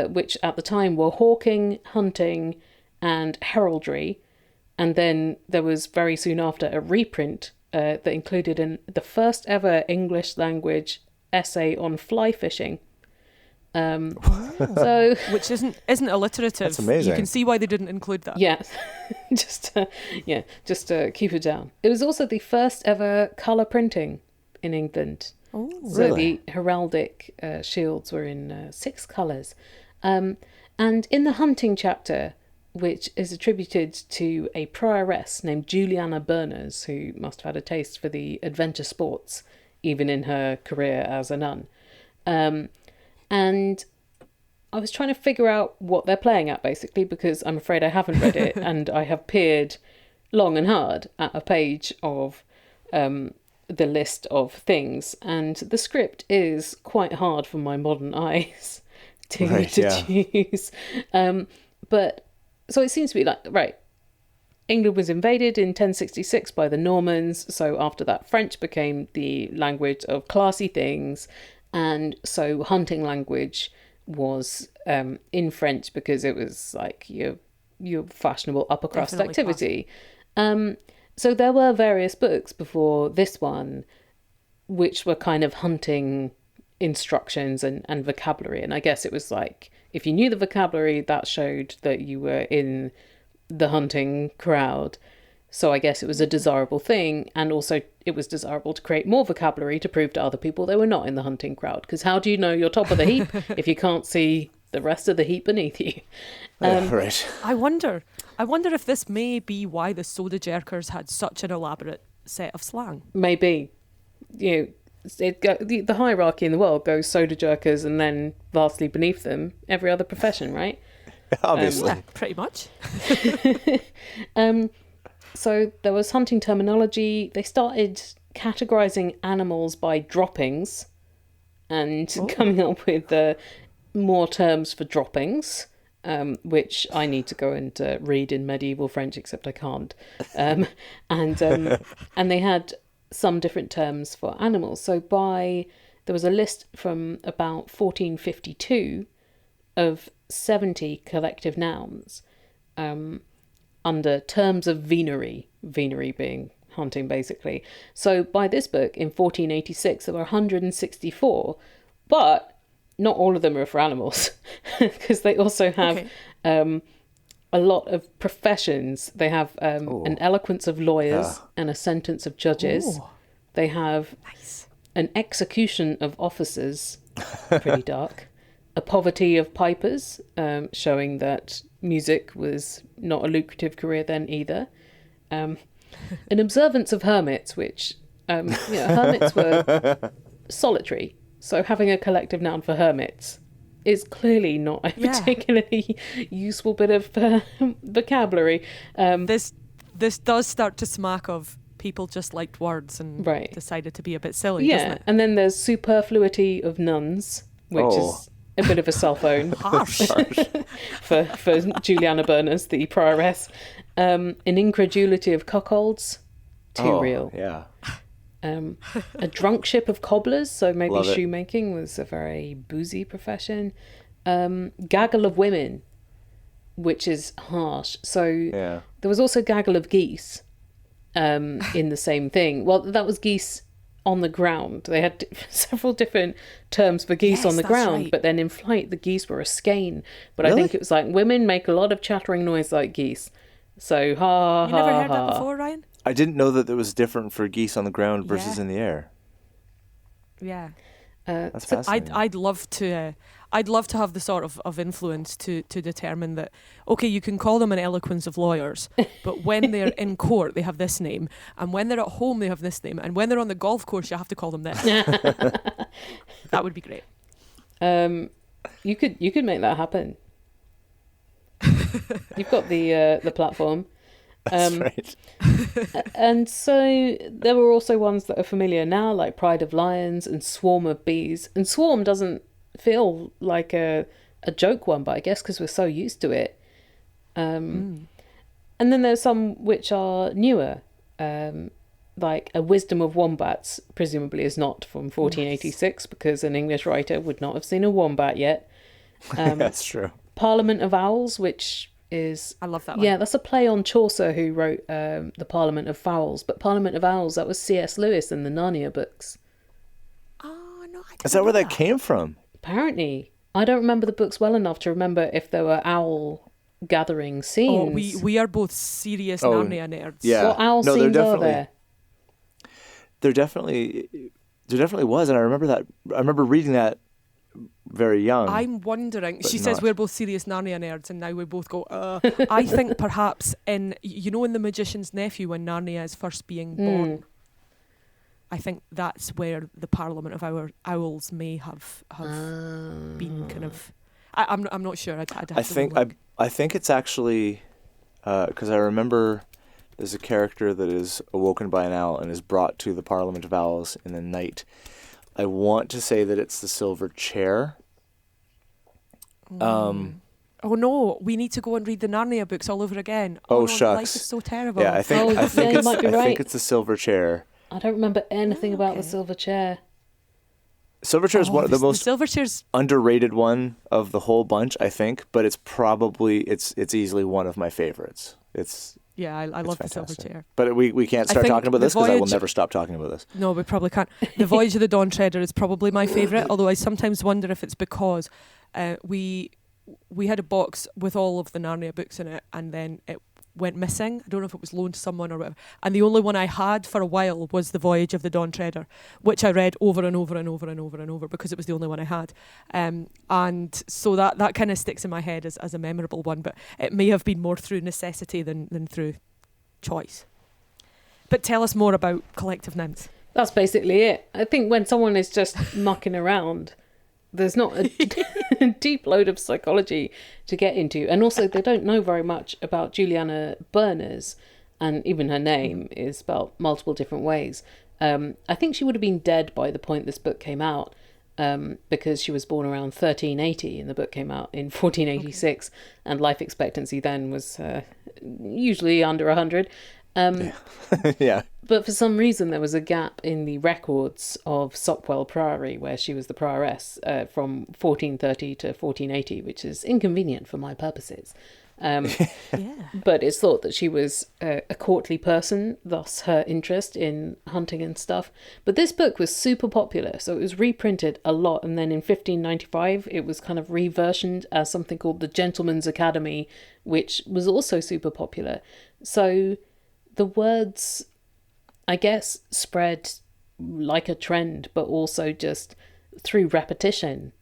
which at the time were hawking, hunting, and heraldry. And then there was very soon after a reprint that included the first ever English language essay on fly fishing. So which isn't alliterative. That's amazing. You can see why they didn't include that. Yeah, just to keep it down. It was also the first ever colour printing in England. Oh, so really? The heraldic shields were in 6 colours. And in the hunting chapter, which is attributed to a prioress named Juliana Berners, who must have had a taste for the adventure sports, even in her career as a nun. And I was trying to figure out what they're playing at, basically, because I'm afraid I haven't read it, and I have peered long and hard at a page of the list of things, and the script is quite hard for my modern eyes to choose. But so it seems to be like, right, England was invaded in 1066 by the Normans, so after that French became the language of classy things, and so hunting language was in French because it was like your fashionable upper crust activity. So there were various books before this one which were kind of hunting instructions and vocabulary, and I guess it was like if you knew the vocabulary, that showed that you were in the hunting crowd. So I guess it was a desirable thing, and also it was desirable to create more vocabulary to prove to other people they were not in the hunting crowd. Because how do you know you're top of the heap if you can't see the rest of the heap beneath you? Right. I wonder if this may be why the soda jerkers had such an elaborate set of slang. Maybe. You know, the hierarchy in the world goes soda jerkers and then vastly beneath them every other profession, right? Obviously. Yeah, pretty much. So there was hunting terminology. They started categorizing animals by droppings and coming up with more terms for droppings, which I need to go and read in medieval French, except I can't. And they had some different terms for animals. So there was a list from about 1452 of 70 collective nouns under terms of venery being hunting, basically. So by this book, in 1486, there were 164, but not all of them are for animals, because they also have a lot of professions. They have an eloquence of lawyers and a sentence of judges. They have an execution of officers, pretty dark. A poverty of pipers, showing that music was not a lucrative career then either. An observance of hermits, which hermits were solitary. So having a collective noun for hermits is clearly not a particularly useful bit of vocabulary. This does start to smack of people just liked words and decided to be a bit silly, doesn't it? And then there's superfluity of nuns, which is a bit of a cell phone. Harsh. for Juliana Berners, the prioress. An incredulity of cuckolds. Too real. Yeah. A drunk ship of cobblers, so maybe Love it. shoemaking was a very boozy profession. Gaggle of women, which is harsh. So Yeah. there was also gaggle of geese in the same thing. Well, that was geese on the ground. They had several different terms for geese Yes, on the that's ground, right. but then in flight, the geese were a skein. But I Really? think it was like, women make a lot of chattering noise like geese. So, ha, You ha, never heard ha. that before, Ryan? I didn't know that it was different for geese on the ground versus Yeah. in the air. Yeah. That's So fascinating. I'd love to have the sort of influence to determine that, okay, you can call them an eloquence of lawyers, but when they're in court they have this name, and when they're at home they have this name, and when they're on the golf course you have to call them this. That would be great. you could make that happen. You've got the platform. That's right. And so there were also ones that are familiar now, like Pride of Lions and Swarm of Bees. And Swarm doesn't feel like a joke one, but I guess because we're so used to it. And then there's some which are newer, like A Wisdom of Wombats, presumably is not from 1486, because an English writer would not have seen a wombat yet. That's true. Parliament of Owls, which is... I love that one. Yeah, that's a play on Chaucer, who wrote the Parliament of Fowls. But Parliament of Owls, that was C.S. Lewis in the Narnia books. Oh no, I didn't Is that where know that came from? Apparently. I don't remember the books well enough to remember if there were owl gathering scenes. Oh, we are both serious Oh, Narnia nerds. yeah. What owl No, there scenes are definitely- there? There definitely was, and I remember reading that very young. I'm wondering. But She says not. we're both serious Narnia nerds, and now we both go. I think perhaps in The Magician's Nephew, when Narnia is first being born, I think that's where the Parliament of Owls may have been kind of. I'm not sure. I'd have I to think look. I think it's actually because I remember there's a character that is awoken by an owl and is brought to the Parliament of Owls in the night. I want to say that it's the Silver Chair. Oh no, we need to go and read the Narnia books all over again. Oh, no, shucks. Life is so terrible. Yeah, I think Oh, I think yeah, you it's might be I right. think it's the Silver Chair. I don't remember anything about the okay. Silver Chair. Silver Chair is one of the most Silverchair's. underrated one of the whole bunch, I think, but it's probably it's easily one of my favorites. It's Yeah, I it's love the fantastic. Silverchair. But we can't I start think talking about the this because I will voyage- never stop talking about this. No, we probably can't. The Voyage of the Dawn Treader is probably my favourite, although I sometimes wonder if it's because we had a box with all of the Narnia books in it, and then it went missing. I don't know if it was loaned to someone or whatever. And the only one I had for a while was The Voyage of the Dawn Treader, which I read over and over and over and over and over because it was the only one I had. And so that kind of sticks in my head as a memorable one, but it may have been more through necessity than through choice. But tell us more about collective nouns. That's basically it. I think when someone is just mucking around, there's not a deep load of psychology to get into. And also, they don't know very much about Juliana Berners, and even her name is spelled multiple different ways. I think she would have been dead by the point this book came out, because she was born around 1380 and the book came out in 1486, and life expectancy then was usually under 100. Yeah. But for some reason, there was a gap in the records of Sopwell Priory, where she was the prioress, from 1430 to 1480, which is inconvenient for my purposes. Yeah. But it's thought that she was a courtly person, thus her interest in hunting and stuff. But this book was super popular, so it was reprinted a lot. And then in 1595, it was kind of reversioned as something called the Gentleman's Academy, which was also super popular. So the words, I guess, spread like a trend, but also just through repetition.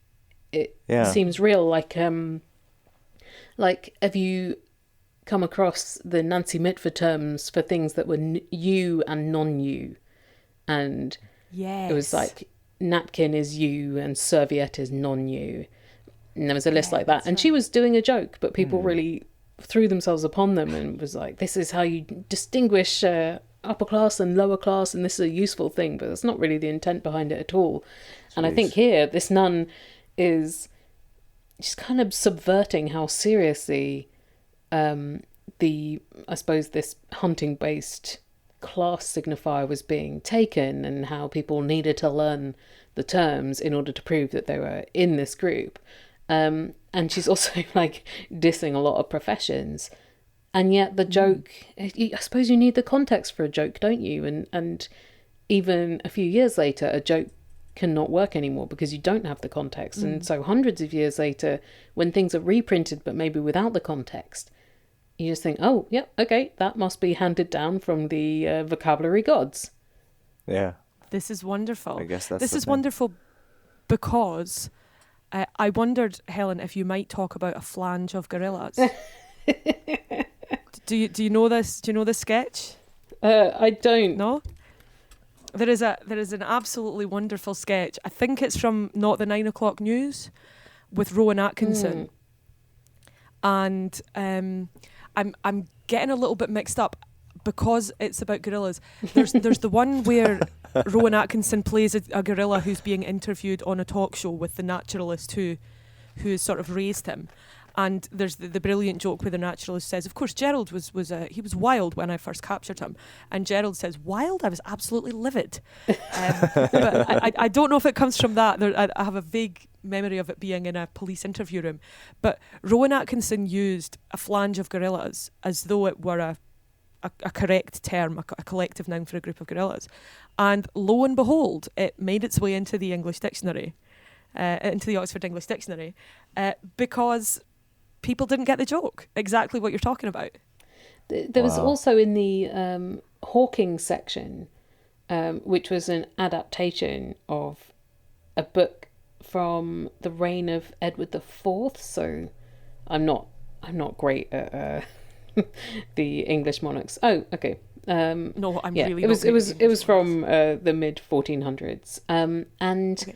It seems real. Like, have you come across the Nancy Mitford terms for things that were you and non-you? And Yes. it was like napkin is you and serviette is non-you. And there was a list like that. And she was doing a joke, but people really threw themselves upon them and was like, this is how you distinguish upper class and lower class, and this is a useful thing, but that's not really the intent behind it at all. And I think here, this nun is just kind of subverting how seriously I suppose this hunting-based class signifier was being taken and how people needed to learn the terms in order to prove that they were in this group. And she's also like dissing a lot of professions. And yet the joke, I suppose you need the context for a joke, don't you? And even a few years later, a joke cannot work anymore because you don't have the context. And so hundreds of years later, when things are reprinted, but maybe without the context, you just think, oh, yeah, okay, that must be handed down from the vocabulary gods. Yeah. This is wonderful. I guess that's this the is thing. wonderful because I wondered, Helen, if you might talk about a flange of gorillas. Do you know this? Do you know this sketch? I don't. No. There is an absolutely wonderful sketch. I think it's from Not the 9 O'Clock News with Rowan Atkinson. And I'm getting a little bit mixed up because it's about gorillas. There's the one where Rowan Atkinson plays a gorilla who's being interviewed on a talk show with the naturalist who has sort of raised him. And there's the brilliant joke where the naturalist says, of course, Gerald was wild when I first captured him. And Gerald says, wild? I was absolutely livid. But I don't know if it comes from that. I have a vague memory of it being in a police interview room. But Rowan Atkinson used a flange of gorillas as though it were a correct term, a collective noun for a group of gorillas. And lo and behold, it made its way into the English dictionary, into the Oxford English Dictionary, because people didn't get the joke, exactly what you're talking about. There was also in the Hawking section, which was an adaptation of a book from the reign of Edward IV. So I'm not great at the English monarchs. Oh, okay. No, I'm really. It was from the mid 1400s, and okay.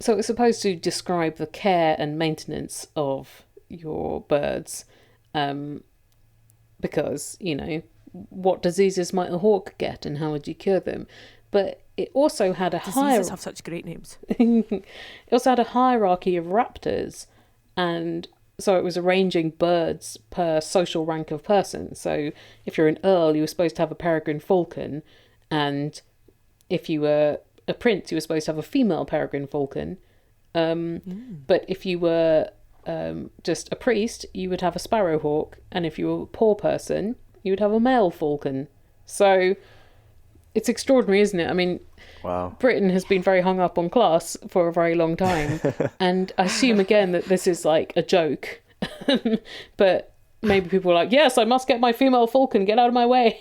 So it's supposed to describe the care and maintenance of your birds, because what diseases might a hawk get and how would you cure them? But it also had a diseases have such great names. It also had a hierarchy of raptors, and so it was arranging birds per social rank of person. So if you're an earl, you were supposed to have a peregrine falcon, and if you were a prince, you were supposed to have a female peregrine falcon. But if you were just a priest, you would have a sparrowhawk, and if you were a poor person, you would have a male falcon. So it's extraordinary, isn't it? I mean, wow. Britain has been very hung up on class for a very long time, and I assume again that this is like a joke, but maybe people are like, yes, I must get my female falcon, get out of my way.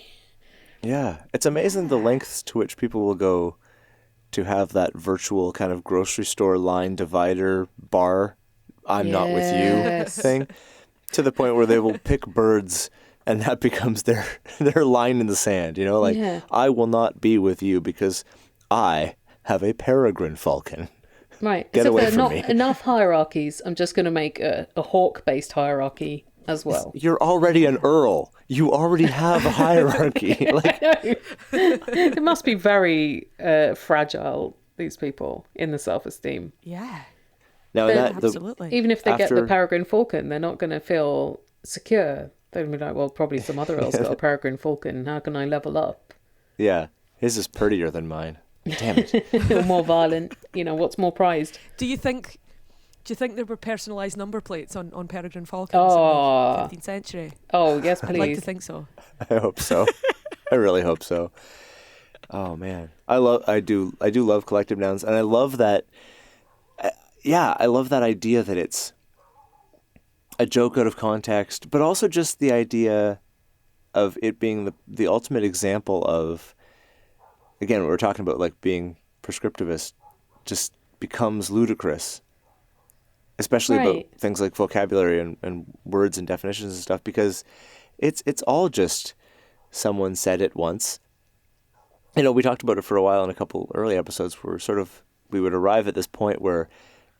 Yeah, it's amazing the lengths to which people will go to have that virtual kind of grocery store line divider bar, I'm not with you thing, to the point where they will pick birds and that becomes their line in the sand, I will not be with you because I have a peregrine falcon. Right. Get so away if there from are me. not enough hierarchies, I'm just going to make a hawk-based hierarchy as well. You're already an earl. You already have a hierarchy. I know. It must be very fragile, these people, in the self-esteem. Yeah. Now, absolutely. Even if they get the peregrine falcon, they're not going to feel secure. They'll be like, well, probably some other earl's got a peregrine falcon. How can I level up? Yeah. His is prettier than mine. Damn it. Or more violent. What's more prized? Do you think there were personalised number plates on peregrine falcons in the 15th century? Oh, yes, please. I'd like to think so. I hope so. I really hope so. Oh man, I do love collective nouns, and I love that. I love that idea that it's a joke out of context, but also just the idea of it being the ultimate example of, again, what we're talking about, like being prescriptivist, just becomes ludicrous, especially about things like vocabulary and words and definitions and stuff, because it's all just someone said it once. We talked about it for a while in a couple early episodes where we would arrive at this point where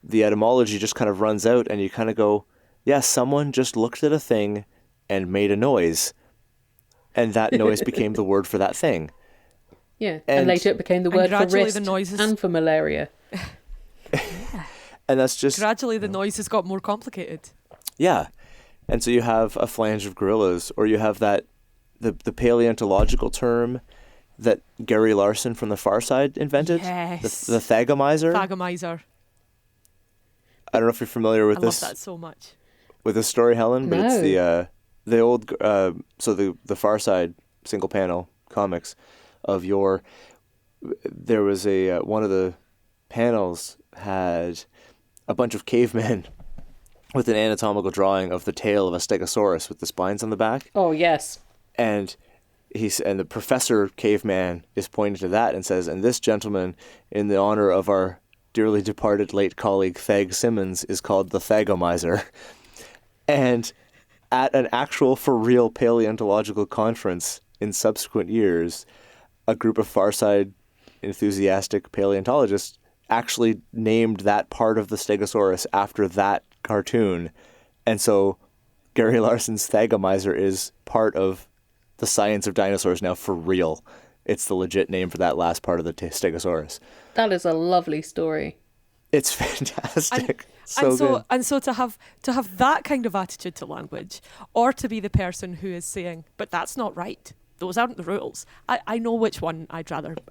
the etymology just kind of runs out and you kind of go, yeah, someone just looked at a thing and made a noise, and that noise became the word for that thing. Yeah, and later it became the word for wrist and for malaria. And that's just... Gradually the noises got more complicated. Yeah. And so you have a flange of gorillas, or you have that the paleontological term that Gary Larson from The Far Side invented? Yes. The thagomizer? Thagomizer. I don't know if you're familiar with this. I love that so much. With the story, Helen, but No. it's the old the Far Side single panel comics of yore. There was one of the panels had a bunch of cavemen with an anatomical drawing of the tail of a stegosaurus with the spines on the back. Oh, yes. And the Professor Caveman is pointing to that and says, "And this gentleman, in the honor of our dearly departed late colleague Thag Simmons, is called the Thagomizer." And at an actual for real paleontological conference in subsequent years, a group of Far Side enthusiastic paleontologists actually named that part of the Stegosaurus after that cartoon. And so Gary Larson's Thagomizer is part of the science of dinosaurs now for real. It's the legit name for that last part of the Stegosaurus. That is a lovely story. It's fantastic. So good. And so to have that kind of attitude to language, or to be the person who is saying, but that's not right. Those aren't the rules. I know which one I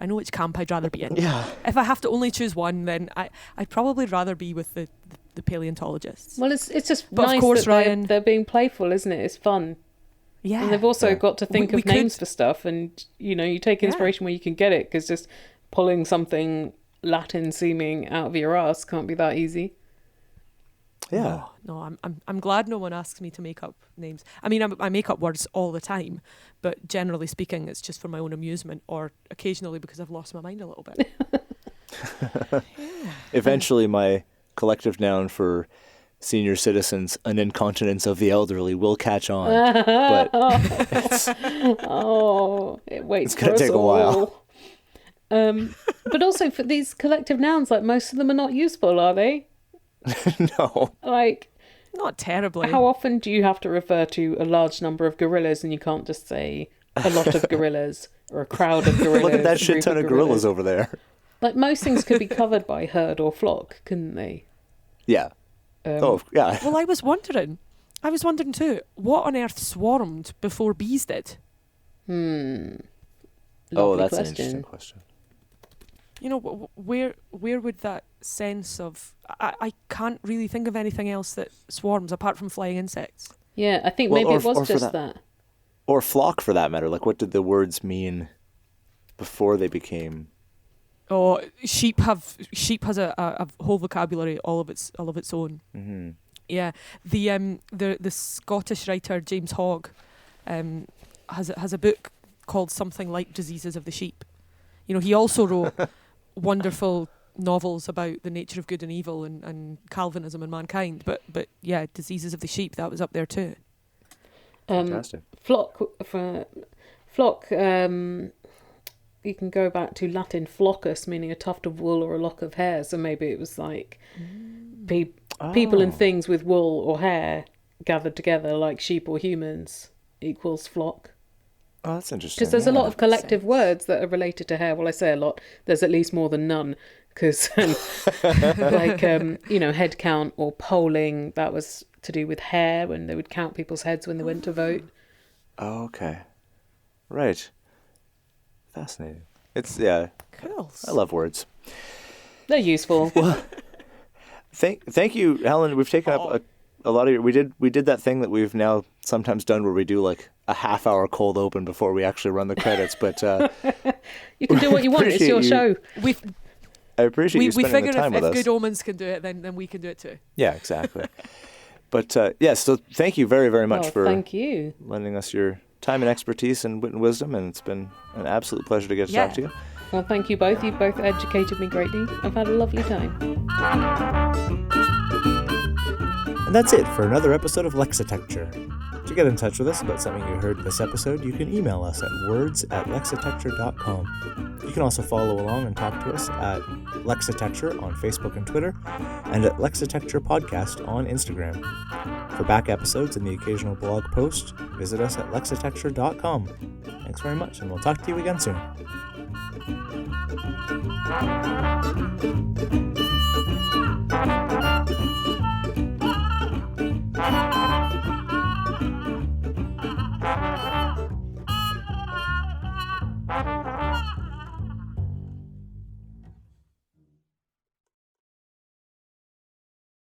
know which camp I'd rather be in. Yeah. If I have to only choose one, then I'd probably rather be with the paleontologists. Well, it's just But nice of course, that Ryan, they're being playful, isn't it? It's fun. Yeah. And they've also got to think We of names could- for stuff, and you take inspiration where you can get it, because just pulling something Latin seeming out of your ass can't be that easy. Yeah. No, I'm glad no one asks me to make up names. I mean, I make up words all the time, but generally speaking, it's just for my own amusement, or occasionally because I've lost my mind a little bit. Eventually, my collective noun for senior citizens, an incontinence of the elderly, will catch on. But It waits It's gonna for us take a while. all. But also for these collective nouns, like most of them are not useful, are they? no. Like, Not terribly. how often do you have to refer to a large number of gorillas, and you can't just say a lot of gorillas or a crowd of gorillas? Look at that a shit group ton of gorillas over there. Like, most things could be covered by herd or flock, couldn't they? Yeah. Yeah. Well, I was wondering too, what on earth swarmed before bees did? Lovely That's question. an interesting question. You know, where would that sense of... I can't really think of anything else that swarms apart from flying insects. Yeah, I think Well, maybe or it was for just that- that. Or flock, for that matter. Like, what did the words mean before they became... Oh, sheep has a whole vocabulary all of its own. Mm-hmm. Yeah, the Scottish writer James Hogg has a book called something like Diseases of the Sheep. You know, he also wrote wonderful novels about the nature of good and evil and Calvinism and mankind. But yeah, Diseases of the Sheep, that was up there too. Fantastic. Flock. You can go back to Latin floccus, meaning a tuft of wool or a lock of hair. So maybe it was like people and things with wool or hair gathered together, like sheep or humans, equals flock. Oh, that's interesting. Because there's a lot of collective sense. words that are related to hair. Well, I say a lot. There's at least more than none. Because, head count or polling, that was to do with hair, when they would count people's heads when they went to vote. Oh, okay. Right. Fascinating. It's, Cool. I love words. They're useful. Thank you, Helen. We've taken up a lot of your... We did that thing that we've now sometimes done where we do like a half-hour cold open before we actually run the credits, but... You can do what you want. It's your show. I appreciate you We spending the figure time if with us. Good Omens can do it, then we can do it too. Yeah, exactly. But so thank you very, very much for Thank you. lending us your time and expertise and wit and wisdom, and it's been an absolute pleasure to get to talk to you. Well, thank you both. You've both educated me greatly. I've had a lovely time. And that's it for another episode of Lexitecture. To get in touch with us about something you heard this episode, you can email us at words@lexitecture.com. You can also follow along and talk to us at Lexitecture on Facebook and Twitter, and at Lexitecture Podcast on Instagram. For back episodes and the occasional blog post, visit us at lexitecture.com. Thanks very much, and we'll talk to you again soon.